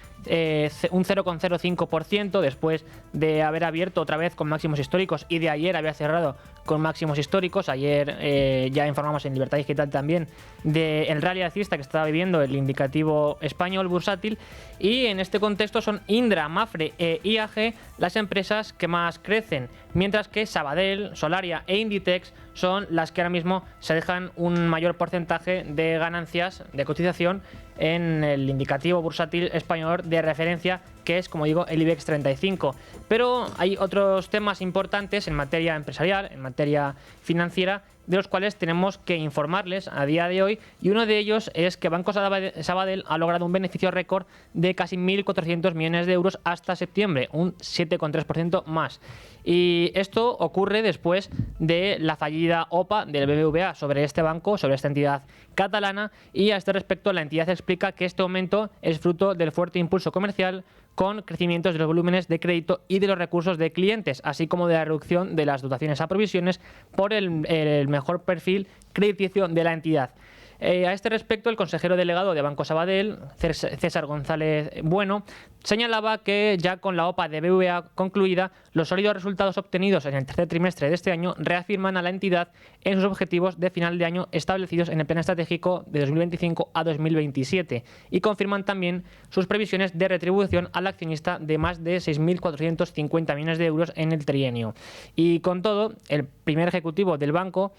un 0,05% después de haber abierto otra vez con máximos históricos y de ayer había cerrado con máximos históricos. Ayer ya informamos en Libertad Digital también del rally alcista que estaba viviendo el indicativo español bursátil, y en este contexto son Indra, Mapfre e IAG las empresas que más crecen, mientras que Sabadell, Solaria e Inditex son las que ahora mismo se dejan un mayor porcentaje de ganancias de cotización en el indicativo bursátil español de referencia, que es, como digo, el IBEX 35. Pero hay otros temas importantes en materia empresarial, en materia financiera, de los cuales tenemos que informarles a día de hoy, y uno de ellos es que Banco Sabadell ha logrado un beneficio récord de casi 1.400 millones de euros hasta septiembre, un 7,3% más. Y esto ocurre después de la fallida OPA del BBVA sobre este banco, sobre esta entidad catalana, y a este respecto la entidad explica que este aumento es fruto del fuerte impulso comercial con crecimientos de los volúmenes de crédito y de los recursos de clientes, así como de la reducción de las dotaciones a provisiones por el mejor perfil crediticio de la entidad. A este respecto, el consejero delegado de Banco Sabadell, César González Bueno, señalaba que ya con la OPA de BBVA concluida, los sólidos resultados obtenidos en el tercer trimestre de este año reafirman a la entidad en sus objetivos de final de año establecidos en el plan estratégico de 2025 a 2027 y confirman también sus previsiones de retribución al accionista de más de 6.450 millones de euros en el trienio. Y con todo, el primer ejecutivo del banco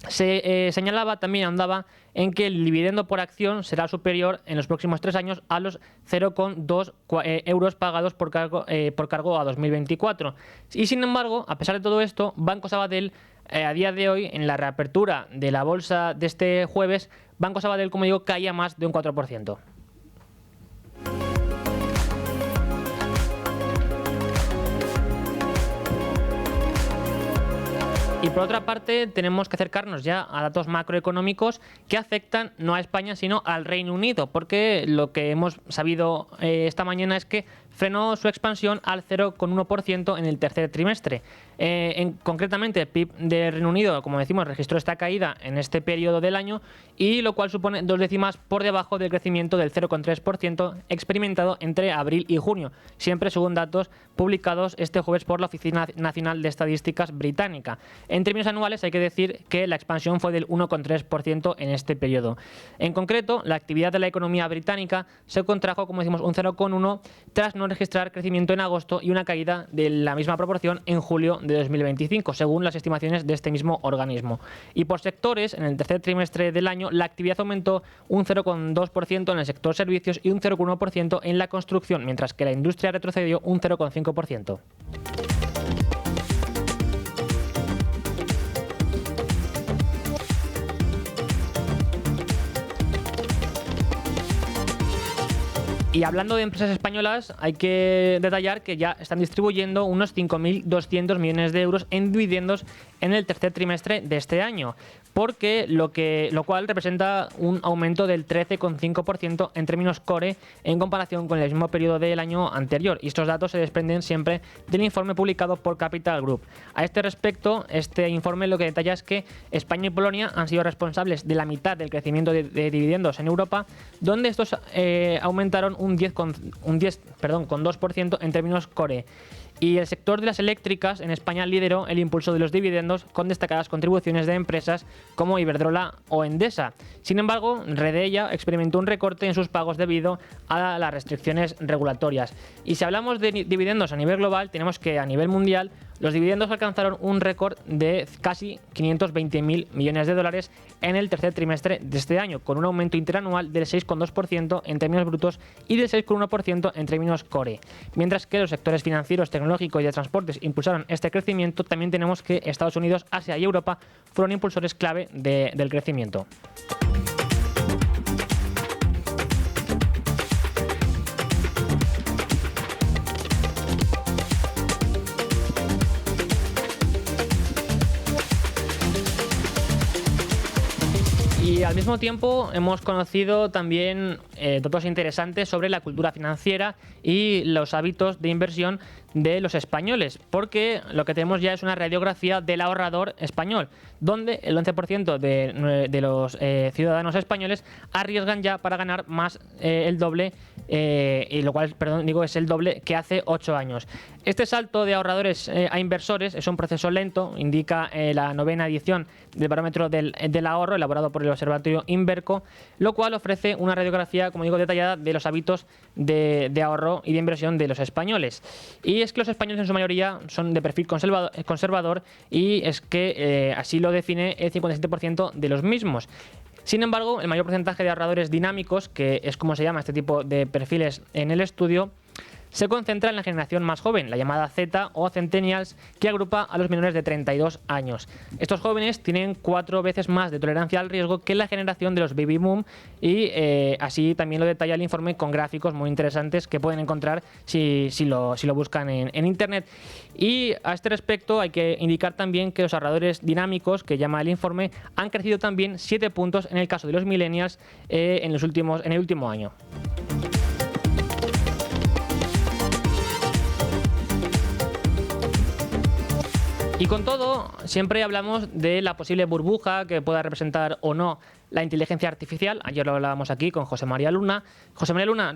se señalaba, también ahondaba en que el dividendo por acción será superior en los próximos 3 años a los 0,2 euros pagados por cargo a 2024. Y sin embargo, a pesar de todo esto, Banco Sabadell, a día de hoy, en la reapertura de la bolsa de este jueves, Banco Sabadell, como digo, caía más de un 4%. Y por otra parte, tenemos que acercarnos ya a datos macroeconómicos que afectan no a España, sino al Reino Unido, porque lo que hemos sabido esta mañana es que frenó su expansión al 0,1% en el tercer trimestre. Concretamente, el PIB del Reino Unido, como decimos, registró esta caída en este periodo del año, y lo cual supone 2 décimas por debajo del crecimiento del 0,3% experimentado entre abril y junio, siempre según datos publicados este jueves por la Oficina Nacional de Estadísticas británica. En términos anuales, hay que decir que la expansión fue del 1,3% en este periodo. En concreto, la actividad de la economía británica se contrajo, como decimos, un 0,1% tras no registrar crecimiento en agosto y una caída de la misma proporción en julio de 2025, según las estimaciones de este mismo organismo. Y por sectores, en el tercer trimestre del año, la actividad aumentó un 0,2% en el sector servicios y un 0,1% en la construcción, mientras que la industria retrocedió un 0,5%. Y hablando de empresas españolas, hay que detallar que ya están distribuyendo unos 5.200 millones de euros en dividendos en el tercer trimestre de este año. lo cual representa un aumento del 13,5% en términos core en comparación con el mismo periodo del año anterior. Y estos datos se desprenden siempre del informe publicado por Capital Group. A este respecto, este informe lo que detalla es que España y Polonia han sido responsables de la mitad del crecimiento de dividendos en Europa, donde estos aumentaron un 10,2% en términos core. Y el sector de las eléctricas en España lideró el impulso de los dividendos con destacadas contribuciones de empresas como Iberdrola o Endesa. Sin embargo, Redeia experimentó un recorte en sus pagos debido a las restricciones regulatorias. Y si hablamos de dividendos a nivel global, tenemos que a nivel mundial los dividendos alcanzaron un récord de casi 520.000 millones de dólares en el tercer trimestre de este año, con un aumento interanual del 6,2% en términos brutos y del 6,1% en términos core. Mientras que los sectores financieros, tecnológicos y de transportes impulsaron este crecimiento, también tenemos que Estados Unidos, Asia y Europa fueron impulsores clave del crecimiento. Y al mismo tiempo hemos conocido también datos interesantes sobre la cultura financiera y los hábitos de inversión de los españoles, porque lo que tenemos ya es una radiografía del ahorrador español, donde el 11% de los ciudadanos españoles arriesgan ya para ganar más el doble, y lo cual, es el doble que hace 8 años. Este salto de ahorradores a inversores es un proceso lento, indica la 9ª edición del barómetro del ahorro elaborado por el Observatorio Inverco, lo cual ofrece una radiografía, como digo, detallada de los hábitos de ahorro y de inversión de los españoles. Y es que los españoles en su mayoría son de perfil conservador y es que así lo define el 57% de los mismos. Sin embargo, el mayor porcentaje de ahorradores dinámicos, que es como se llama este tipo de perfiles en el estudio, se concentra en la generación más joven, la llamada Z o Centennials, que agrupa a los menores de 32 años. Estos jóvenes tienen 4 veces más de tolerancia al riesgo que la generación de los baby boom y así también lo detalla el informe con gráficos muy interesantes que pueden encontrar si lo buscan en internet. Y a este respecto hay que indicar también que los ahorradores dinámicos, que llama el informe, han crecido también 7 puntos en el caso de los millennials en el último año. Y con todo, siempre hablamos de la posible burbuja que pueda representar o no la inteligencia artificial. Ayer lo hablábamos aquí con José María Luna. José María Luna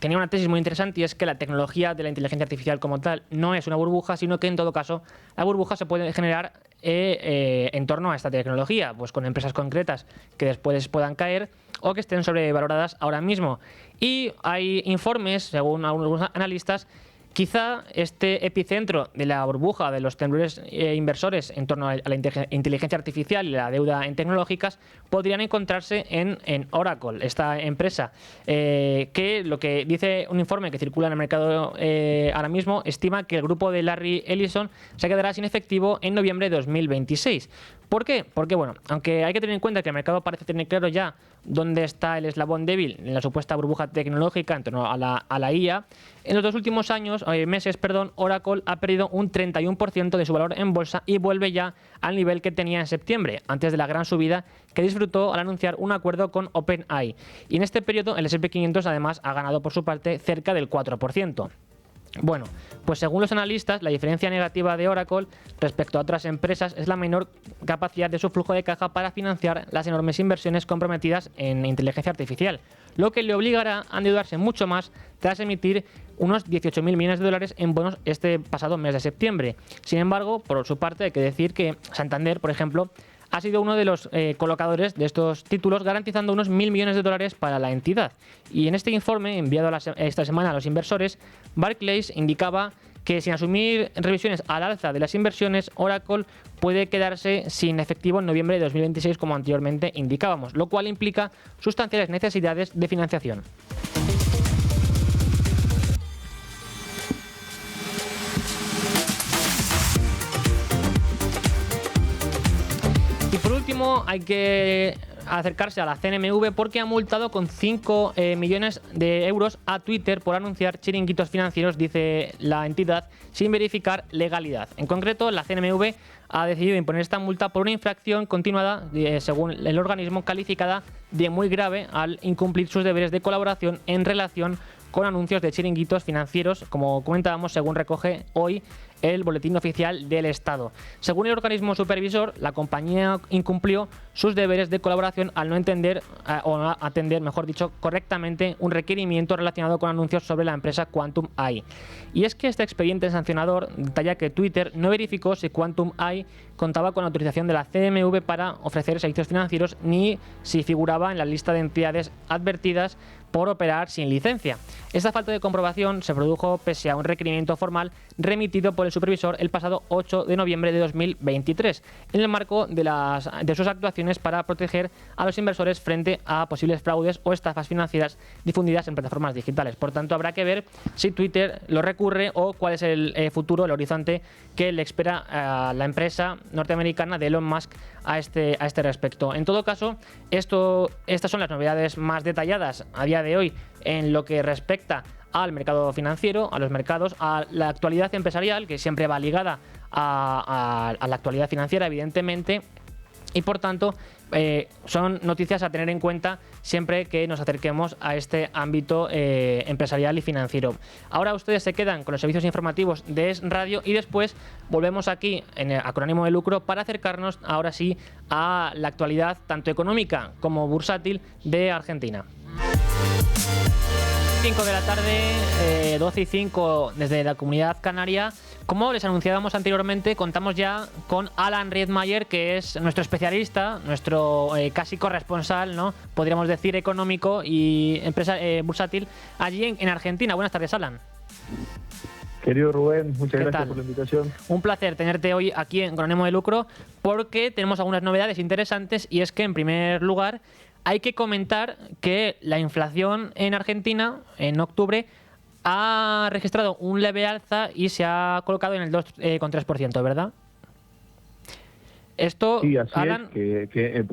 tenía una tesis muy interesante y es que la tecnología de la inteligencia artificial como tal no es una burbuja, sino que en todo caso la burbuja se puede generar en torno a esta tecnología, pues con empresas concretas que después puedan caer o que estén sobrevaloradas ahora mismo. Y hay informes, según algunos analistas, quizá este epicentro de la burbuja de los temblores inversores en torno a la inteligencia artificial y la deuda en tecnológicas podrían encontrarse en Oracle, esta empresa, que lo que dice un informe que circula en el mercado ahora mismo, estima que el grupo de Larry Ellison se quedará sin efectivo en noviembre de 2026. ¿Por qué? Porque, bueno, aunque hay que tener en cuenta que el mercado parece tener claro ya dónde está el eslabón débil en la supuesta burbuja tecnológica en torno a la IA, en los 2 últimos meses, Oracle ha perdido un 31% de su valor en bolsa y vuelve ya al nivel que tenía en septiembre, antes de la gran subida que disfrutó al anunciar un acuerdo con OpenAI. Y en este periodo el S&P 500 además ha ganado por su parte cerca del 4%. Bueno, pues según los analistas, la diferencia negativa de Oracle respecto a otras empresas es la menor capacidad de su flujo de caja para financiar las enormes inversiones comprometidas en inteligencia artificial, lo que le obligará a endeudarse mucho más tras emitir unos 18.000 millones de dólares en bonos este pasado mes de septiembre. Sin embargo, por su parte, hay que decir que Santander, por ejemplo, ha sido uno de los colocadores de estos títulos, garantizando unos 1.000 millones de dólares para la entidad. Y en este informe, enviado esta semana a los inversores, Barclays indicaba que sin asumir revisiones al alza de las inversiones, Oracle puede quedarse sin efectivo en noviembre de 2026, como anteriormente indicábamos, lo cual implica sustanciales necesidades de financiación. Y por último, hay que acercarse a la CNMV porque ha multado con 5 millones de euros a Twitter por anunciar chiringuitos financieros, dice la entidad, sin verificar legalidad. En concreto, la CNMV ha decidido imponer esta multa por una infracción continuada, según el organismo, calificada de muy grave al incumplir sus deberes de colaboración en relación con anuncios de chiringuitos financieros, como comentábamos, según recoge hoy el Boletín Oficial del Estado. Según el organismo supervisor, la compañía incumplió sus deberes de colaboración al no entender, o no atender, mejor dicho, correctamente un requerimiento relacionado con anuncios sobre la empresa Quantum AI. Y es que este expediente sancionador detalla que Twitter no verificó si Quantum AI contaba con autorización de la CNMV para ofrecer servicios financieros ni si figuraba en la lista de entidades advertidas por operar sin licencia. Esta falta de comprobación se produjo pese a un requerimiento formal remitido por el supervisor el pasado 8 de noviembre de 2023, en el marco de sus actuaciones para proteger a los inversores frente a posibles fraudes o estafas financieras difundidas en plataformas digitales. Por tanto, habrá que ver si Twitter lo recurre o cuál es el futuro, el horizonte que le espera a la empresa norteamericana de Elon Musk a este respecto. En todo caso, estas son las novedades más detalladas a día de hoy en lo que respecta al mercado financiero, a los mercados, a la actualidad empresarial, que siempre va ligada a la actualidad financiera, evidentemente, y por tanto son noticias a tener en cuenta siempre que nos acerquemos a este ámbito empresarial y financiero. Ahora ustedes se quedan con los servicios informativos de Es Radio y después volvemos aquí en Acrónimo de Lucro para acercarnos ahora sí a la actualidad tanto económica como bursátil de Argentina. 5 de la tarde, 12 y 5 desde la Comunidad Canaria. Como les anunciábamos anteriormente, contamos ya con Alan Riedmayer, que es nuestro especialista, nuestro casi corresponsal, ¿no? Podríamos decir económico y empresa bursátil allí en Argentina. Buenas tardes, Alan. Querido Rubén, muchas gracias por la invitación. Un placer tenerte hoy aquí en Acrónimo de Lucro porque tenemos algunas novedades interesantes y es que, en primer lugar, hay que comentar que la inflación en Argentina en octubre ha registrado un leve alza y se ha colocado en el 2,3%, ¿verdad? Esto, sí, así Alan, es, que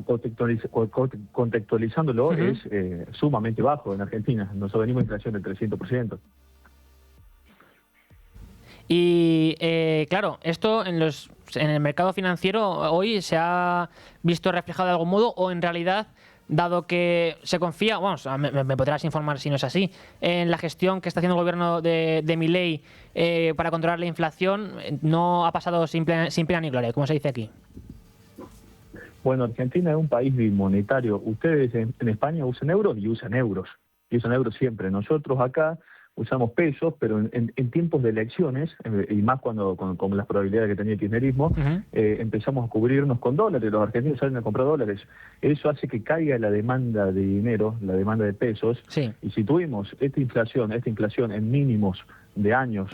contextualizándolo es sumamente bajo en Argentina. Nosotros venimos de inflación del 300%. Y claro, esto en el mercado financiero hoy se ha visto reflejado de algún modo, o en realidad, dado que se confía, vamos, me podrás informar si no es así, en la gestión que está haciendo el gobierno de Milei para controlar la inflación, no ha pasado sin pena ni gloria, como se dice aquí. Bueno, Argentina es un país bimonetario. Ustedes en España usan euros y usan euros. Y usan euros siempre. Nosotros acá usamos pesos, pero en tiempos de elecciones, y más con las probabilidades que tenía el kirchnerismo, empezamos a cubrirnos con dólares. Los argentinos salen a comprar dólares. Eso hace que caiga la demanda de dinero, la demanda de pesos. Sí. Y si tuvimos esta inflación en mínimos de años,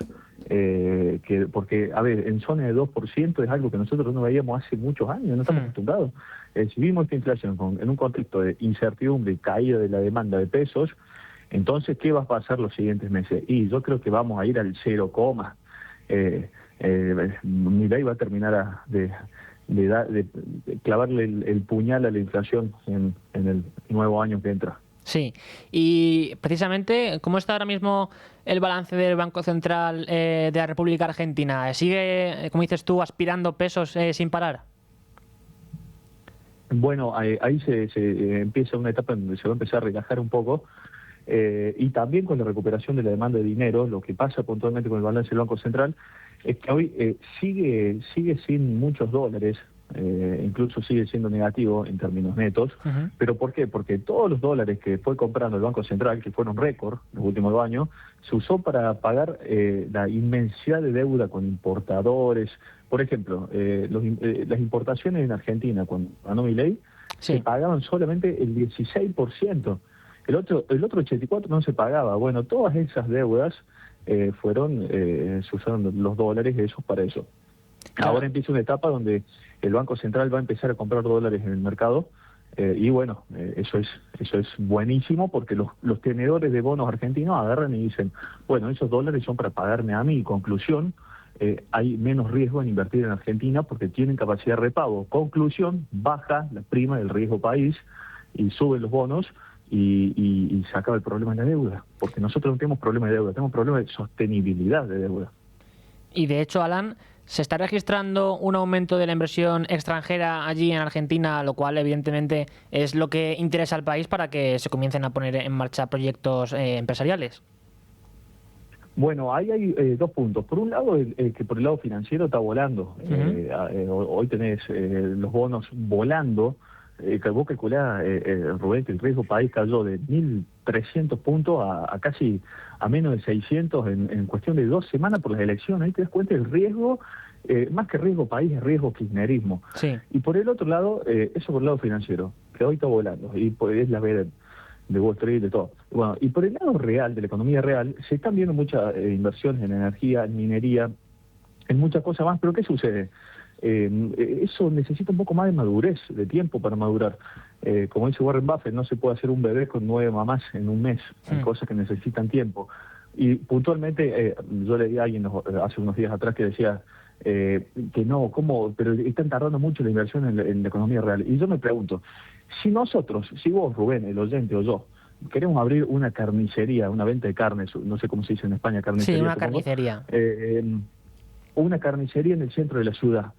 porque, a ver, en zona de 2% es algo que nosotros no veíamos hace muchos años, no estamos acostumbrados. Si vimos esta inflación en un contexto de incertidumbre y caída de la demanda de pesos, entonces, ¿qué va a pasar los siguientes meses? Y yo creo que vamos a ir al 0, Milei va a terminar de clavarle el puñal a la inflación en el nuevo año que entra. Sí, y precisamente, ¿cómo está ahora mismo el balance del Banco Central de la República Argentina? ¿Sigue, como dices tú, aspirando pesos sin parar? Bueno, ahí se empieza una etapa en donde se va a empezar a relajar un poco. Y también con la recuperación de la demanda de dinero, lo que pasa puntualmente con el balance del Banco Central es que hoy sigue sin muchos dólares, incluso sigue siendo negativo en términos netos. ¿Pero por qué? Porque todos los dólares que fue comprando el Banco Central, que fueron récord los últimos 2 años, se usó para pagar la inmensidad de deuda con importadores. Por ejemplo, las importaciones en Argentina, cuando ganó Milei, se pagaban solamente el 16%. El otro 84% no se pagaba. Bueno, todas esas deudas se usaron los dólares esos para eso. Claro. Ahora empieza una etapa donde el Banco Central va a empezar a comprar dólares en el mercado y bueno, eso es buenísimo porque los tenedores de bonos argentinos agarran y dicen, bueno, esos dólares son para pagarme a mí. Conclusión, hay menos riesgo en invertir en Argentina porque tienen capacidad de repago. Conclusión, baja la prima del riesgo país. y suben los bonos y se acaba el problema de la deuda, porque nosotros no tenemos problema de deuda, tenemos problema de sostenibilidad de deuda. Y de hecho, Alan, se está registrando un aumento de la inversión extranjera allí en Argentina, lo cual evidentemente es lo que interesa al país para que se comiencen a poner en marcha proyectos empresariales. Bueno, ahí hay dos puntos. Por un lado, que por el lado financiero está volando. Hoy tenés los bonos volando. Vos calculás, Rubén, que el riesgo país cayó de 1.300 puntos a casi a menos de 600 en cuestión de 2 semanas por las elecciones. Ahí te das cuenta del riesgo, más que riesgo país, es riesgo kirchnerismo. Sí. Y por el otro lado, eso por el lado financiero, que hoy está volando, y es la veda de Wall Street, de todo. Bueno, y por el lado real, de la economía real, se están viendo muchas inversiones en energía, en minería, en muchas cosas más, pero ¿qué sucede? Eso necesita un poco más de madurez, de tiempo para madurar. Como dice Warren Buffett, no se puede hacer un bebé con 9 mamás en un mes. Hay cosas que necesitan tiempo. Y puntualmente, yo leí a alguien hace unos días atrás que decía que no, ¿cómo? Pero están tardando mucho la inversión en la economía real. Y yo me pregunto, si nosotros, si vos, Rubén, el oyente o yo, queremos abrir una carnicería, una venta de carnes, no sé cómo se dice en España, carnicería. Sí, una supongo, carnicería. Una carnicería en el centro de la ciudad.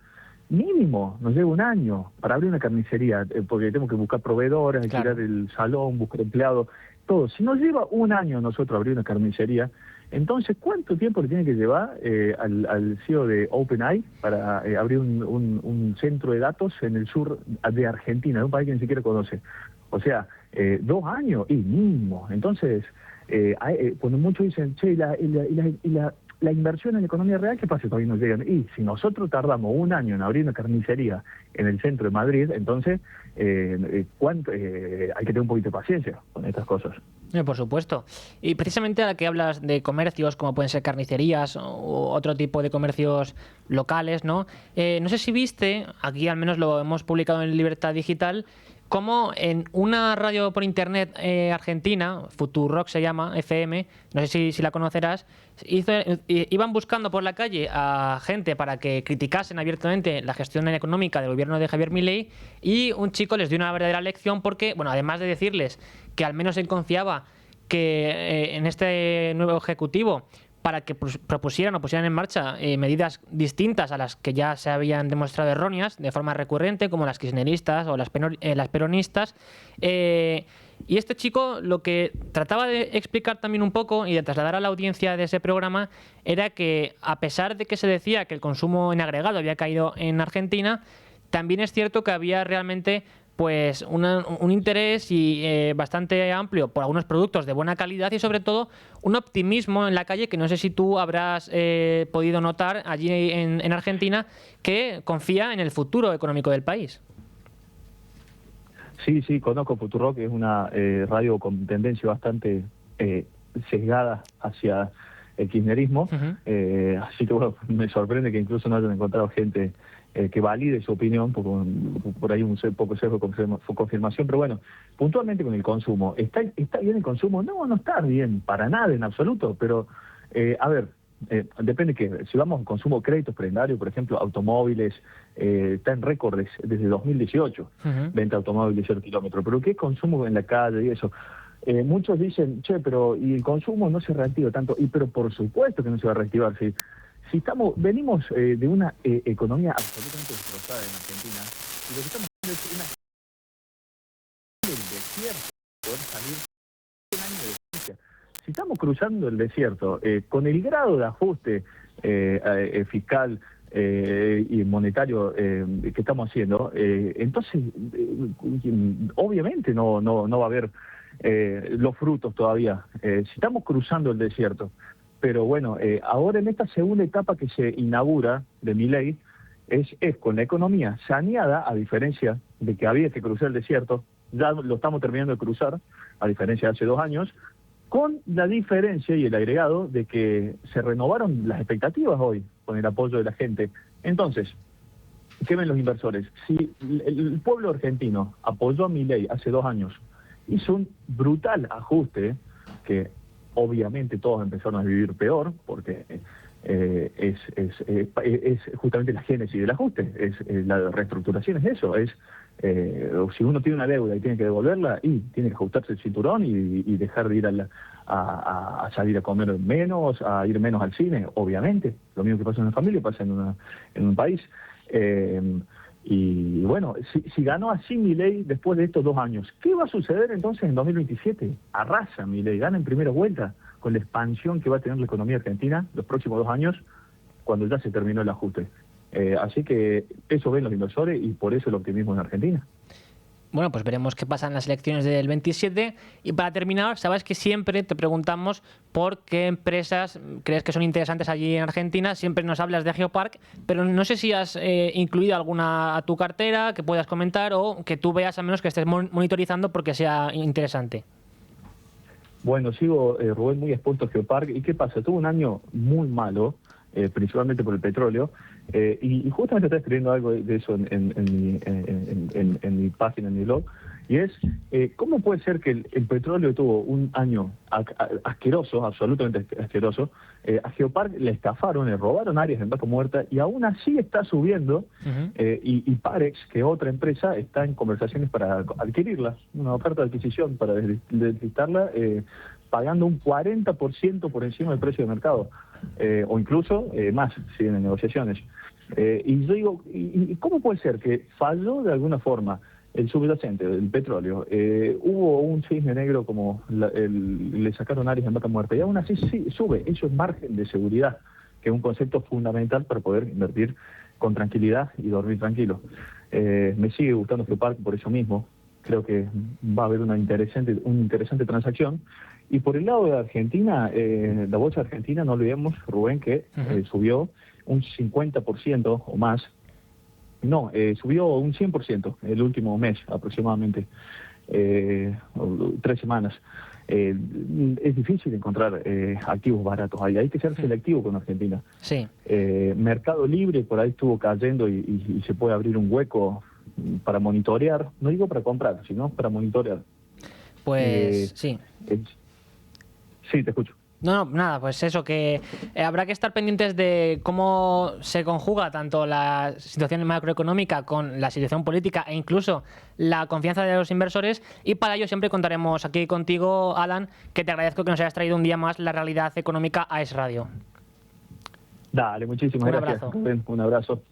Mínimo, nos lleva un año para abrir una carnicería, porque tenemos que buscar proveedores, alquilar el salón, buscar empleados, todo. Si nos lleva un año nosotros abrir una carnicería, entonces, ¿cuánto tiempo le tiene que llevar al CEO de OpenAI para abrir un centro de datos en el sur de Argentina, un país que ni siquiera conoce? O sea, 2 años y mínimo. Entonces, cuando muchos dicen, che, la inversión en la economía real, ¿qué pasa? Todavía no llegan. Y si nosotros tardamos un año en abrir una carnicería en el centro de Madrid, entonces hay que tener un poquito de paciencia con estas cosas. Por supuesto. Y precisamente a la que hablas de comercios, como pueden ser carnicerías o otro tipo de comercios locales, ¿no? No sé si viste, aquí al menos lo hemos publicado en Libertad Digital, como en una radio por internet argentina, Futurock se llama, FM, no sé si la conocerás, iban buscando por la calle a gente para que criticasen abiertamente la gestión económica del gobierno de Javier Milei, y un chico les dio una verdadera lección porque, bueno, además de decirles que al menos él confiaba que en este nuevo ejecutivo, para que propusieran o pusieran en marcha medidas distintas a las que ya se habían demostrado erróneas de forma recurrente, como las kirchneristas o las peronistas. Y este chico lo que trataba de explicar también un poco y de trasladar a la audiencia de ese programa era que, a pesar de que se decía que el consumo en agregado había caído en Argentina, también es cierto que había realmente pues un interés bastante amplio por algunos productos de buena calidad y sobre todo un optimismo en la calle que no sé si tú habrás podido notar allí en Argentina, que confía en el futuro económico del país. Sí, conozco Futurock, es una radio con tendencia bastante sesgada hacia el kirchnerismo, así que bueno, me sorprende que incluso no hayan encontrado gente que valide su opinión, por ahí un poco sesgo de confirmación, pero bueno, puntualmente con el consumo. ¿Está bien el consumo? No está bien, para nada, en absoluto, pero a ver, depende que si vamos al consumo de créditos prendarios, por ejemplo, automóviles, está en récords desde 2018, venta de automóviles de 0 kilómetros, pero ¿qué consumo en la calle y eso? Muchos dicen, che, pero y el consumo no se reactiva tanto, pero por supuesto que no se va a reactivar, si venimos de una economía absolutamente destrozada en Argentina, y lo que estamos haciendo es una del desierto, poder salir un año de ciencia. Si estamos cruzando el desierto con el grado de ajuste fiscal y monetario que estamos haciendo, entonces obviamente no va a haber los frutos todavía. Si estamos cruzando el desierto, pero bueno, ahora en esta segunda etapa que se inaugura de Milei es con la economía saneada, a diferencia de que había que cruzar el desierto, ya lo estamos terminando de cruzar, a diferencia de hace 2 años, con la diferencia y el agregado de que se renovaron las expectativas hoy con el apoyo de la gente. Entonces, ¿qué ven los inversores? Si el pueblo argentino apoyó a Milei hace 2 años, hizo un brutal ajuste que obviamente todos empezaron a vivir peor, porque es justamente la génesis del ajuste, la reestructuración es eso, es o si uno tiene una deuda y tiene que devolverla, y tiene que ajustarse el cinturón y dejar de ir a salir a comer menos, a ir menos al cine, obviamente. Lo mismo que pasa en una familia pasa en un país. Y bueno, si ganó así Milei después de estos 2 años, ¿qué va a suceder entonces en 2027? Arrasa Milei, gana en primera vuelta con la expansión que va a tener la economía argentina los próximos 2 años, cuando ya se terminó el ajuste. Así que eso ven los inversores y por eso el optimismo en Argentina. Bueno, pues veremos qué pasa en las elecciones del 27. Y para terminar, sabes que siempre te preguntamos por qué empresas crees que son interesantes allí en Argentina. Siempre nos hablas de Geopark, pero no sé si has incluido alguna a tu cartera que puedas comentar o que tú veas al menos que estés monitorizando porque sea interesante. Bueno, sigo, Rubén, muy expuesto a Geopark. ¿Y qué pasa? Tuvo un año muy malo, principalmente por el petróleo, y justamente está escribiendo algo de eso en mi página, en mi blog, y es, ¿cómo puede ser que el petróleo tuvo un año asqueroso, absolutamente asqueroso? A Geopark le estafaron, le robaron áreas en Vaca Muerta, y aún así está subiendo, y Parex, que otra empresa, está en conversaciones para adquirirla, una oferta de adquisición para deslistarla, pagando un 40% por encima del precio de mercado, o incluso más, siguen en negociaciones. Y yo digo, ¿y cómo puede ser que falló de alguna forma el subyacente del petróleo? Hubo un cisne negro como le sacaron áreas en Vaca Muerta, y aún así sí, sube. Eso es margen de seguridad, que es un concepto fundamental para poder invertir con tranquilidad y dormir tranquilo. Me sigue gustando Geopark por eso mismo. Creo que va a haber una interesante transacción. Y por el lado de Argentina, la bolsa argentina, no olvidemos, Rubén, que subió un 50% o más. No, subió un 100% el último mes aproximadamente, 3 semanas. Es difícil encontrar activos baratos ahí. Hay que ser selectivo con Argentina. Sí. Mercado Libre por ahí estuvo cayendo y se puede abrir un hueco para monitorear, no digo para comprar, sino para monitorear. Pues sí. Sí, te escucho. No, nada, pues eso, que habrá que estar pendientes de cómo se conjuga tanto la situación macroeconómica con la situación política e incluso la confianza de los inversores, y para ello siempre contaremos aquí contigo, Alan, que te agradezco que nos hayas traído un día más la realidad económica a Es Radio. Dale, muchísimas gracias. Un abrazo.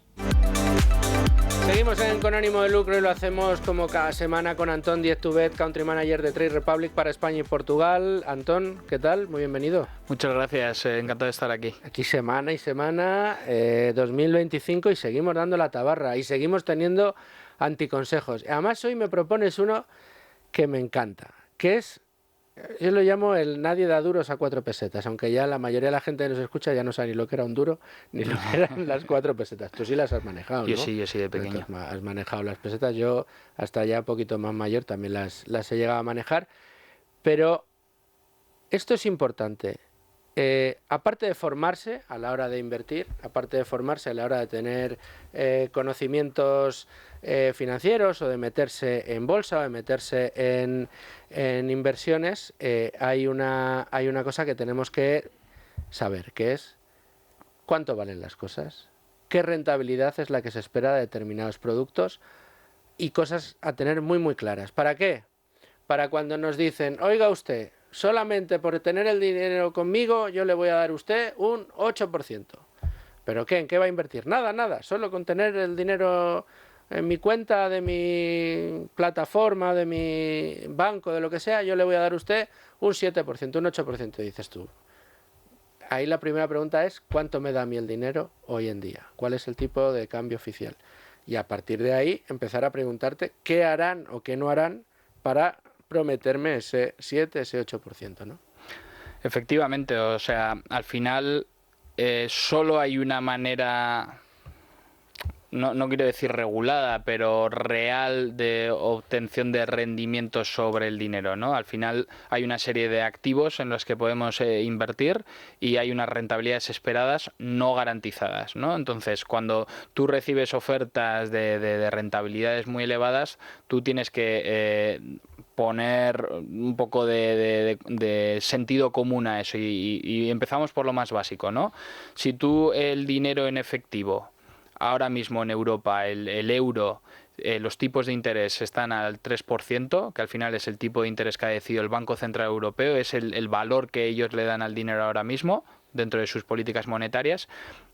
Seguimos con ánimo de lucro y lo hacemos como cada semana con Antón Diez-Tubet, Country Manager de Trade Republic para España y Portugal. Antón, ¿qué tal? Muy bienvenido. Muchas gracias, encantado de estar aquí. Aquí semana y semana, 2025, y seguimos dando la tabarra y seguimos teniendo anticonsejos. Además, hoy me propones uno que me encanta, que es, yo lo llamo el nadie da duros a 4 pesetas, aunque ya la mayoría de la gente que nos escucha ya no sabe ni lo que era un duro, ni lo que eran las 4 pesetas. Tú sí las has manejado, ¿no? Yo sí, de pequeño. Has manejado las pesetas, yo hasta ya un poquito más mayor también las he llegado a manejar, pero esto es importante. Aparte de formarse a la hora de invertir, aparte de formarse a la hora de tener conocimientos financieros o de meterse en bolsa o de meterse en inversiones, hay una cosa que tenemos que saber, que es cuánto valen las cosas, qué rentabilidad es la que se espera de determinados productos, y cosas a tener muy muy claras. ¿Para qué? Para cuando nos dicen, oiga usted, solamente por tener el dinero conmigo yo le voy a dar a usted un 8%. ¿Pero qué? ¿En qué va a invertir? Nada. Solo con tener el dinero en mi cuenta, de mi plataforma, de mi banco, de lo que sea, yo le voy a dar a usted un 7%, un 8%, dices tú. Ahí la primera pregunta es, ¿cuánto me da a mí el dinero hoy en día? ¿Cuál es el tipo de cambio oficial? Y a partir de ahí empezar a preguntarte qué harán o qué no harán para prometerme ese 7, ese 8%, ¿no? Efectivamente, o sea, al final solo hay una manera, no quiero decir regulada, pero real, de obtención de rendimientos sobre el dinero, ¿no? Al final hay una serie de activos en los que podemos invertir y hay unas rentabilidades esperadas no garantizadas, ¿no? Entonces, cuando tú recibes ofertas de rentabilidades muy elevadas, tú tienes que poner un poco de sentido común a eso, y empezamos por lo más básico, ¿no? Si tú el dinero en efectivo, ahora mismo en Europa, el euro, los tipos de interés están al 3%, que al final es el tipo de interés que ha decidido el Banco Central Europeo, es el valor que ellos le dan al dinero ahora mismo dentro de sus políticas monetarias.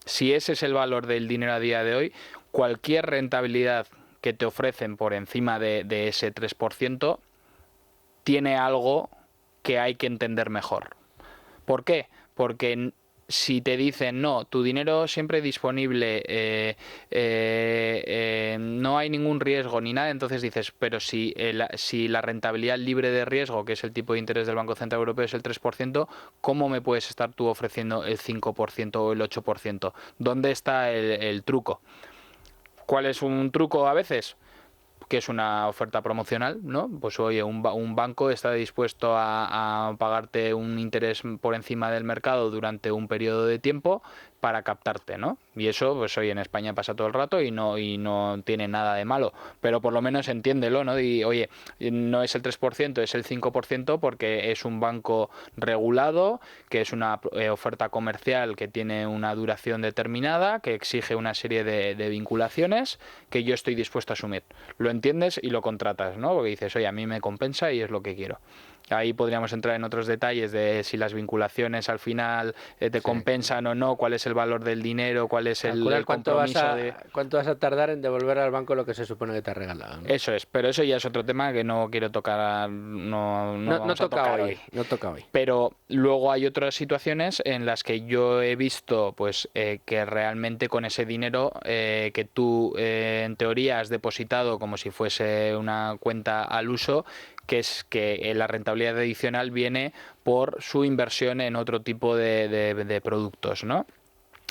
Si ese es el valor del dinero a día de hoy, cualquier rentabilidad que te ofrecen por encima de ese 3% tiene algo que hay que entender mejor. ¿Por qué? Porque si te dicen, no, tu dinero siempre disponible, no hay ningún riesgo ni nada, entonces dices, pero si la rentabilidad libre de riesgo, que es el tipo de interés del Banco Central Europeo, es el 3%, ¿cómo me puedes estar tú ofreciendo el 5% o el 8%? ¿Dónde está el truco? ¿Cuál es un truco a veces? Que es una oferta promocional, ¿no? Pues oye, un banco está dispuesto a pagarte un interés por encima del mercado durante un periodo de tiempo para captarte, ¿no? Y eso, pues hoy en España pasa todo el rato y no tiene nada de malo, pero por lo menos entiéndelo, ¿no? Y oye, no es el 3%, es el 5% porque es un banco regulado, que es una oferta comercial que tiene una duración determinada, que exige una serie de vinculaciones que yo estoy dispuesto a asumir. Lo entiendes y lo contratas, ¿no? Porque dices, oye, a mí me compensa y es lo que quiero. Ahí podríamos entrar en otros detalles de si las vinculaciones al final te compensan o no, cuál es el valor del dinero, cuál es el compromiso ¿Cuánto vas a tardar en devolver al banco lo que se supone que te ha regalado, ¿no? Eso es, pero eso ya es otro tema que no quiero tocar, no toca hoy. No toca hoy. Pero luego hay otras situaciones en las que yo he visto pues que realmente con ese dinero que tú en teoría has depositado como si fuese una cuenta al uso, que es que la rentabilidad adicional viene por su inversión en otro tipo de productos, ¿no?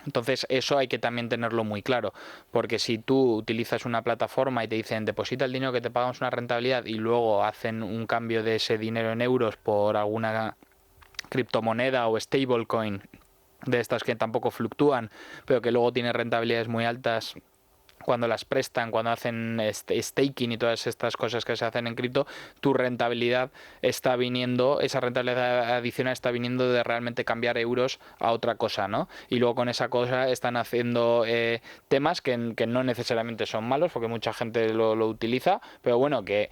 Entonces eso hay que también tenerlo muy claro, porque si tú utilizas una plataforma y te dicen deposita el dinero que te pagamos una rentabilidad y luego hacen un cambio de ese dinero en euros por alguna criptomoneda o stablecoin de estas que tampoco fluctúan, pero que luego tienen rentabilidades muy altas cuando las prestan, cuando hacen staking y todas estas cosas que se hacen en cripto, tu rentabilidad está viniendo, esa rentabilidad adicional está viniendo de realmente cambiar euros a otra cosa, ¿no? Y luego con esa cosa están haciendo temas que no necesariamente son malos, porque mucha gente lo utiliza, pero bueno, que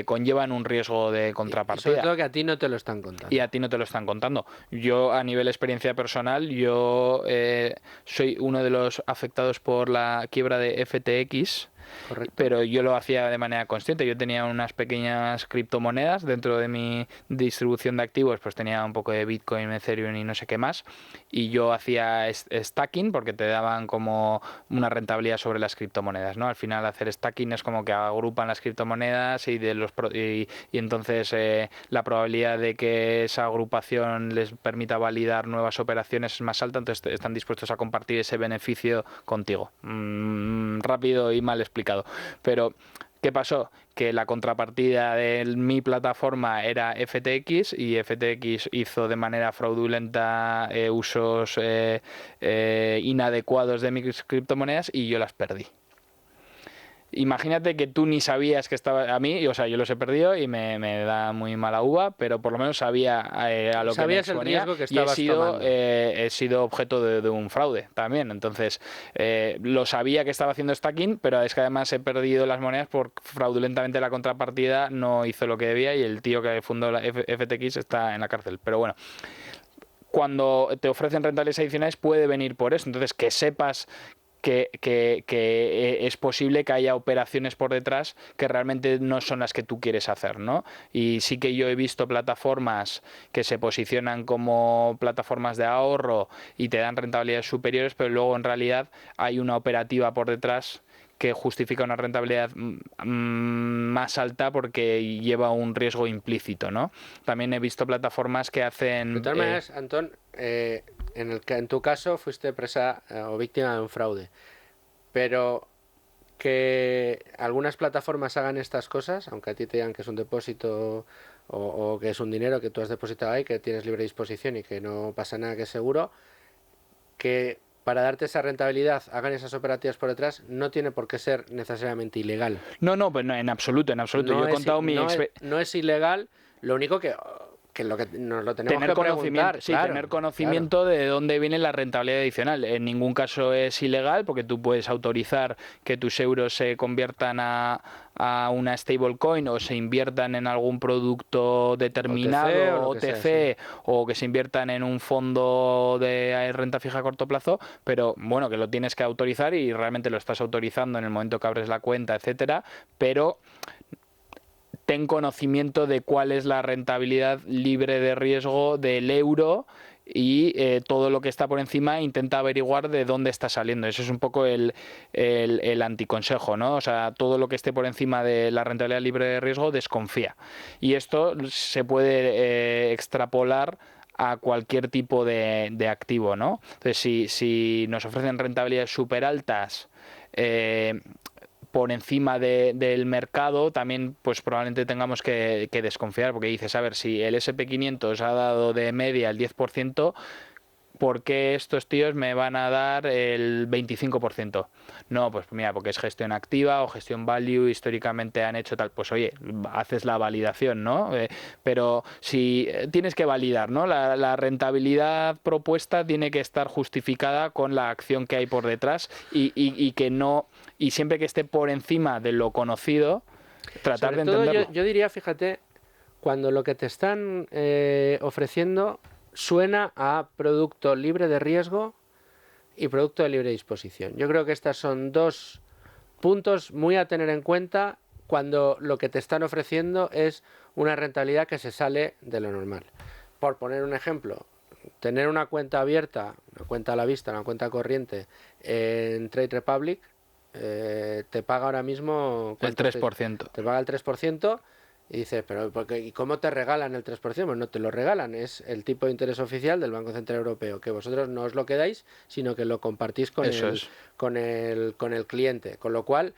conllevan un riesgo de contrapartida. Y sobre todo que a ti no te lo están contando. Y a ti no te lo están contando. Yo, a nivel experiencia personal, soy uno de los afectados por la quiebra de FTX. Correcto. Pero yo lo hacía de manera consciente. Yo tenía unas pequeñas criptomonedas dentro de mi distribución de activos, pues tenía un poco de Bitcoin, Ethereum y no sé qué más, y yo hacía stacking porque te daban como una rentabilidad sobre las criptomonedas, ¿no? Al final hacer stacking es como que agrupan las criptomonedas y entonces la probabilidad de que esa agrupación les permita validar nuevas operaciones es más alta, entonces están dispuestos a compartir ese beneficio contigo. Rápido y mal explicado. Pero, ¿qué pasó? Que la contrapartida de mi plataforma era FTX y FTX hizo de manera fraudulenta usos inadecuados de mis criptomonedas y yo las perdí. Imagínate que tú ni sabías que estaba a mí, o sea, yo los he perdido y me da muy mala uva, pero por lo menos sabía a lo que me exponía y he sido objeto de un fraude también. Entonces, lo sabía que estaba haciendo stacking, pero es que además he perdido las monedas porque fraudulentamente la contrapartida no hizo lo que debía y el tío que fundó la FTX está en la cárcel. Pero bueno, cuando te ofrecen rentabilidades adicionales puede venir por eso. Entonces, que sepas que es posible que haya operaciones por detrás que realmente no son las que tú quieres hacer, ¿no? Y sí que yo he visto plataformas que se posicionan como plataformas de ahorro y te dan rentabilidades superiores, pero luego en realidad hay una operativa por detrás que justifica una rentabilidad más alta porque lleva un riesgo implícito, ¿no? También he visto plataformas que hacen... De todas maneras, Antón, en tu caso fuiste presa o víctima de un fraude, pero que algunas plataformas hagan estas cosas, aunque a ti te digan que es un depósito o que es un dinero que tú has depositado ahí, que tienes libre disposición y que no pasa nada, que es seguro, que para darte esa rentabilidad hagan esas operativas por detrás, no tiene por qué ser necesariamente ilegal. No, pues no, en absoluto. No, Yo he contado no es ilegal, lo único que que nos lo tenemos que preguntar. Sí, claro, tener conocimiento de dónde viene la rentabilidad adicional. En ningún caso es ilegal, porque tú puedes autorizar que tus euros se conviertan a una stablecoin o se inviertan en algún producto determinado, OTC, o que se inviertan en un fondo de renta fija a corto plazo, pero bueno, que lo tienes que autorizar y realmente lo estás autorizando en el momento que abres la cuenta, etcétera, pero ten conocimiento de cuál es la rentabilidad libre de riesgo del euro y todo lo que está por encima intenta averiguar de dónde está saliendo. Eso es un poco el anticonsejo, ¿no? O sea, todo lo que esté por encima de la rentabilidad libre de riesgo, desconfía. Y esto se puede extrapolar a cualquier tipo de activo, ¿no? Entonces, si nos ofrecen rentabilidades súper altas, por encima del mercado, también pues probablemente tengamos que desconfiar, porque dices, a ver, si el SP500 ha dado de media el 10%, ¿por qué estos tíos me van a dar el 25%? No, pues mira, porque es gestión activa o gestión value, históricamente han hecho tal, pues oye, haces la validación, ¿no? Pero si tienes que validar, ¿no? La rentabilidad propuesta tiene que estar justificada con la acción que hay por detrás y que no, y siempre que esté por encima de lo conocido, tratar sobre de todo entenderlo. Yo diría, fíjate, cuando lo que te están ofreciendo suena a producto libre de riesgo y producto de libre disposición. Yo creo que estos son dos puntos muy a tener en cuenta cuando lo que te están ofreciendo es una rentabilidad que se sale de lo normal. Por poner un ejemplo, tener una cuenta abierta, una cuenta a la vista, una cuenta corriente en Trade Republic, te paga ahora mismo El 3%. Te paga el 3%. Y dices, pero ¿y cómo te regalan el 3%? Pues no te lo regalan, es el tipo de interés oficial del Banco Central Europeo, que vosotros no os lo quedáis, sino que lo compartís con el cliente. Con lo cual,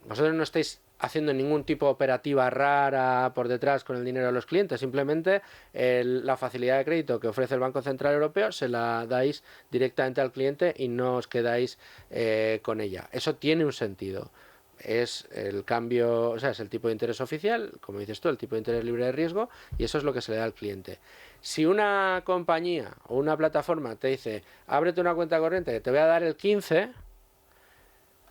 vosotros no estáis haciendo ningún tipo de operativa rara por detrás con el dinero de los clientes, simplemente la facilidad de crédito que ofrece el Banco Central Europeo se la dais directamente al cliente y no os quedáis con ella. Eso tiene un sentido. Es el cambio, o sea, es el tipo de interés oficial, como dices tú, el tipo de interés libre de riesgo, y eso es lo que se le da al cliente. Si una compañía o una plataforma te dice, ábrete una cuenta corriente que te voy a dar el 15%,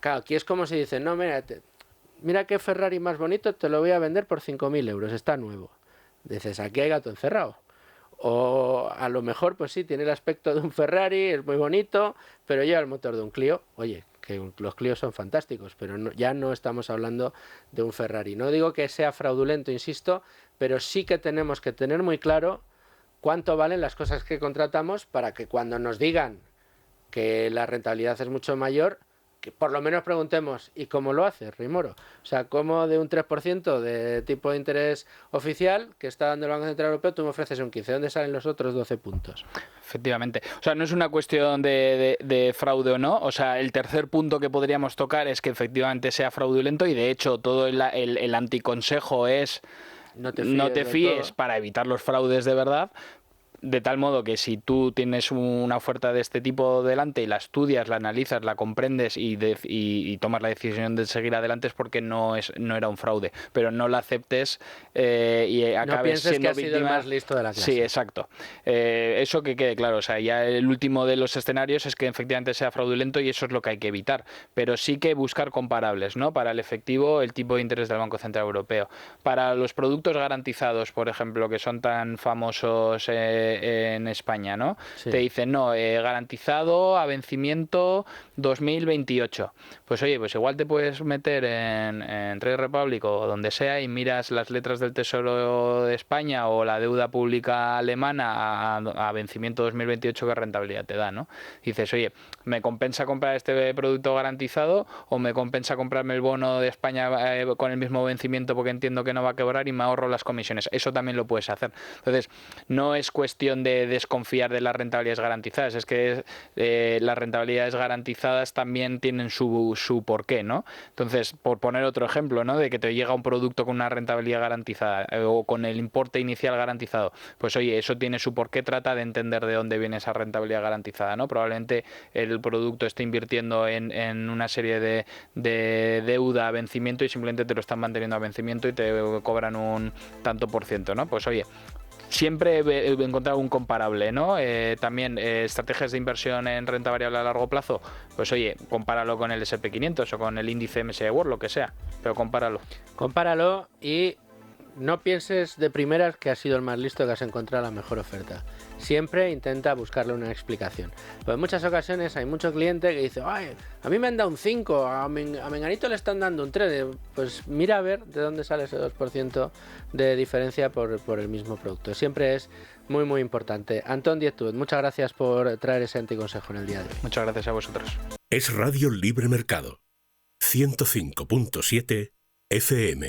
claro, aquí es como si dice, no, mira qué Ferrari más bonito, te lo voy a vender por 5.000 euros, está nuevo. Dices, aquí hay gato encerrado. O a lo mejor, pues sí, tiene el aspecto de un Ferrari, es muy bonito, pero lleva el motor de un Clio. Oye, que los Clios son fantásticos, pero ya no estamos hablando de un Ferrari. No digo que sea fraudulento, insisto, pero sí que tenemos que tener muy claro cuánto valen las cosas que contratamos para que cuando nos digan que la rentabilidad es mucho mayor, que por lo menos preguntemos, ¿y cómo lo hace, Rimoro? O sea, ¿cómo de un 3% de tipo de interés oficial que está dando el Banco Central Europeo tú me ofreces un 15%? ¿Dónde salen los otros 12 puntos? Efectivamente. O sea, no es una cuestión de fraude o no. O sea, el tercer punto que podríamos tocar es que efectivamente sea fraudulento y de hecho todo el anticonsejo es no te fíes para evitar los fraudes de verdad. De tal modo que si tú tienes una oferta de este tipo delante y la estudias, la analizas, la comprendes y tomas la decisión de seguir adelante es porque no era un fraude, pero no la aceptes y acabes siendo que has víctima. Sido el más listo de la clase. Sí, exacto. Eso que quede claro. O sea, ya el último de los escenarios es que efectivamente sea fraudulento y eso es lo que hay que evitar. Pero sí que buscar comparables, ¿no? Para el efectivo, el tipo de interés del Banco Central Europeo. Para los productos garantizados, por ejemplo, que son tan famosos en España, ¿no? Sí. Te dicen, no, garantizado a vencimiento 2028. Pues oye, pues igual te puedes meter en Trade Republic o donde sea y miras las letras del Tesoro de España o la deuda pública alemana a vencimiento 2028, ¿qué rentabilidad te da, no? Dices, oye, ¿me compensa comprar este producto garantizado o me compensa comprarme el bono de España con el mismo vencimiento porque entiendo que no va a quebrar y me ahorro las comisiones? Eso también lo puedes hacer. Entonces, no es cuestión de desconfiar de las rentabilidades garantizadas, es que las rentabilidades garantizadas también tienen su porqué, ¿no? Entonces, por poner otro ejemplo, ¿no? De que te llega un producto con una rentabilidad garantizada o con el importe inicial garantizado, pues oye, eso tiene su porqué, trata de entender de dónde viene esa rentabilidad garantizada, ¿no? Probablemente el producto esté invirtiendo en una serie de deuda a vencimiento y simplemente te lo están manteniendo a vencimiento y te cobran un tanto por ciento, ¿no? Pues oye, siempre he encontrado un comparable, ¿no? También estrategias de inversión en renta variable a largo plazo, pues oye, compáralo con el S&P 500 o con el índice MSCI World, lo que sea, pero compáralo. Compáralo y no pienses de primeras que has sido el más listo, que has encontrado la mejor oferta. Siempre intenta buscarle una explicación. Pues en muchas ocasiones hay mucho cliente que dice, ay, a mí me han dado un 5, a Menganito le están dando un 3. Pues mira a ver de dónde sale ese 2% de diferencia por el mismo producto. Siempre es muy, muy importante. Antón Diez-Tuvet, muchas gracias por traer ese anticonsejo en el día de hoy. Muchas gracias a vosotros. Es Radio Libre Mercado, 105.7 FM.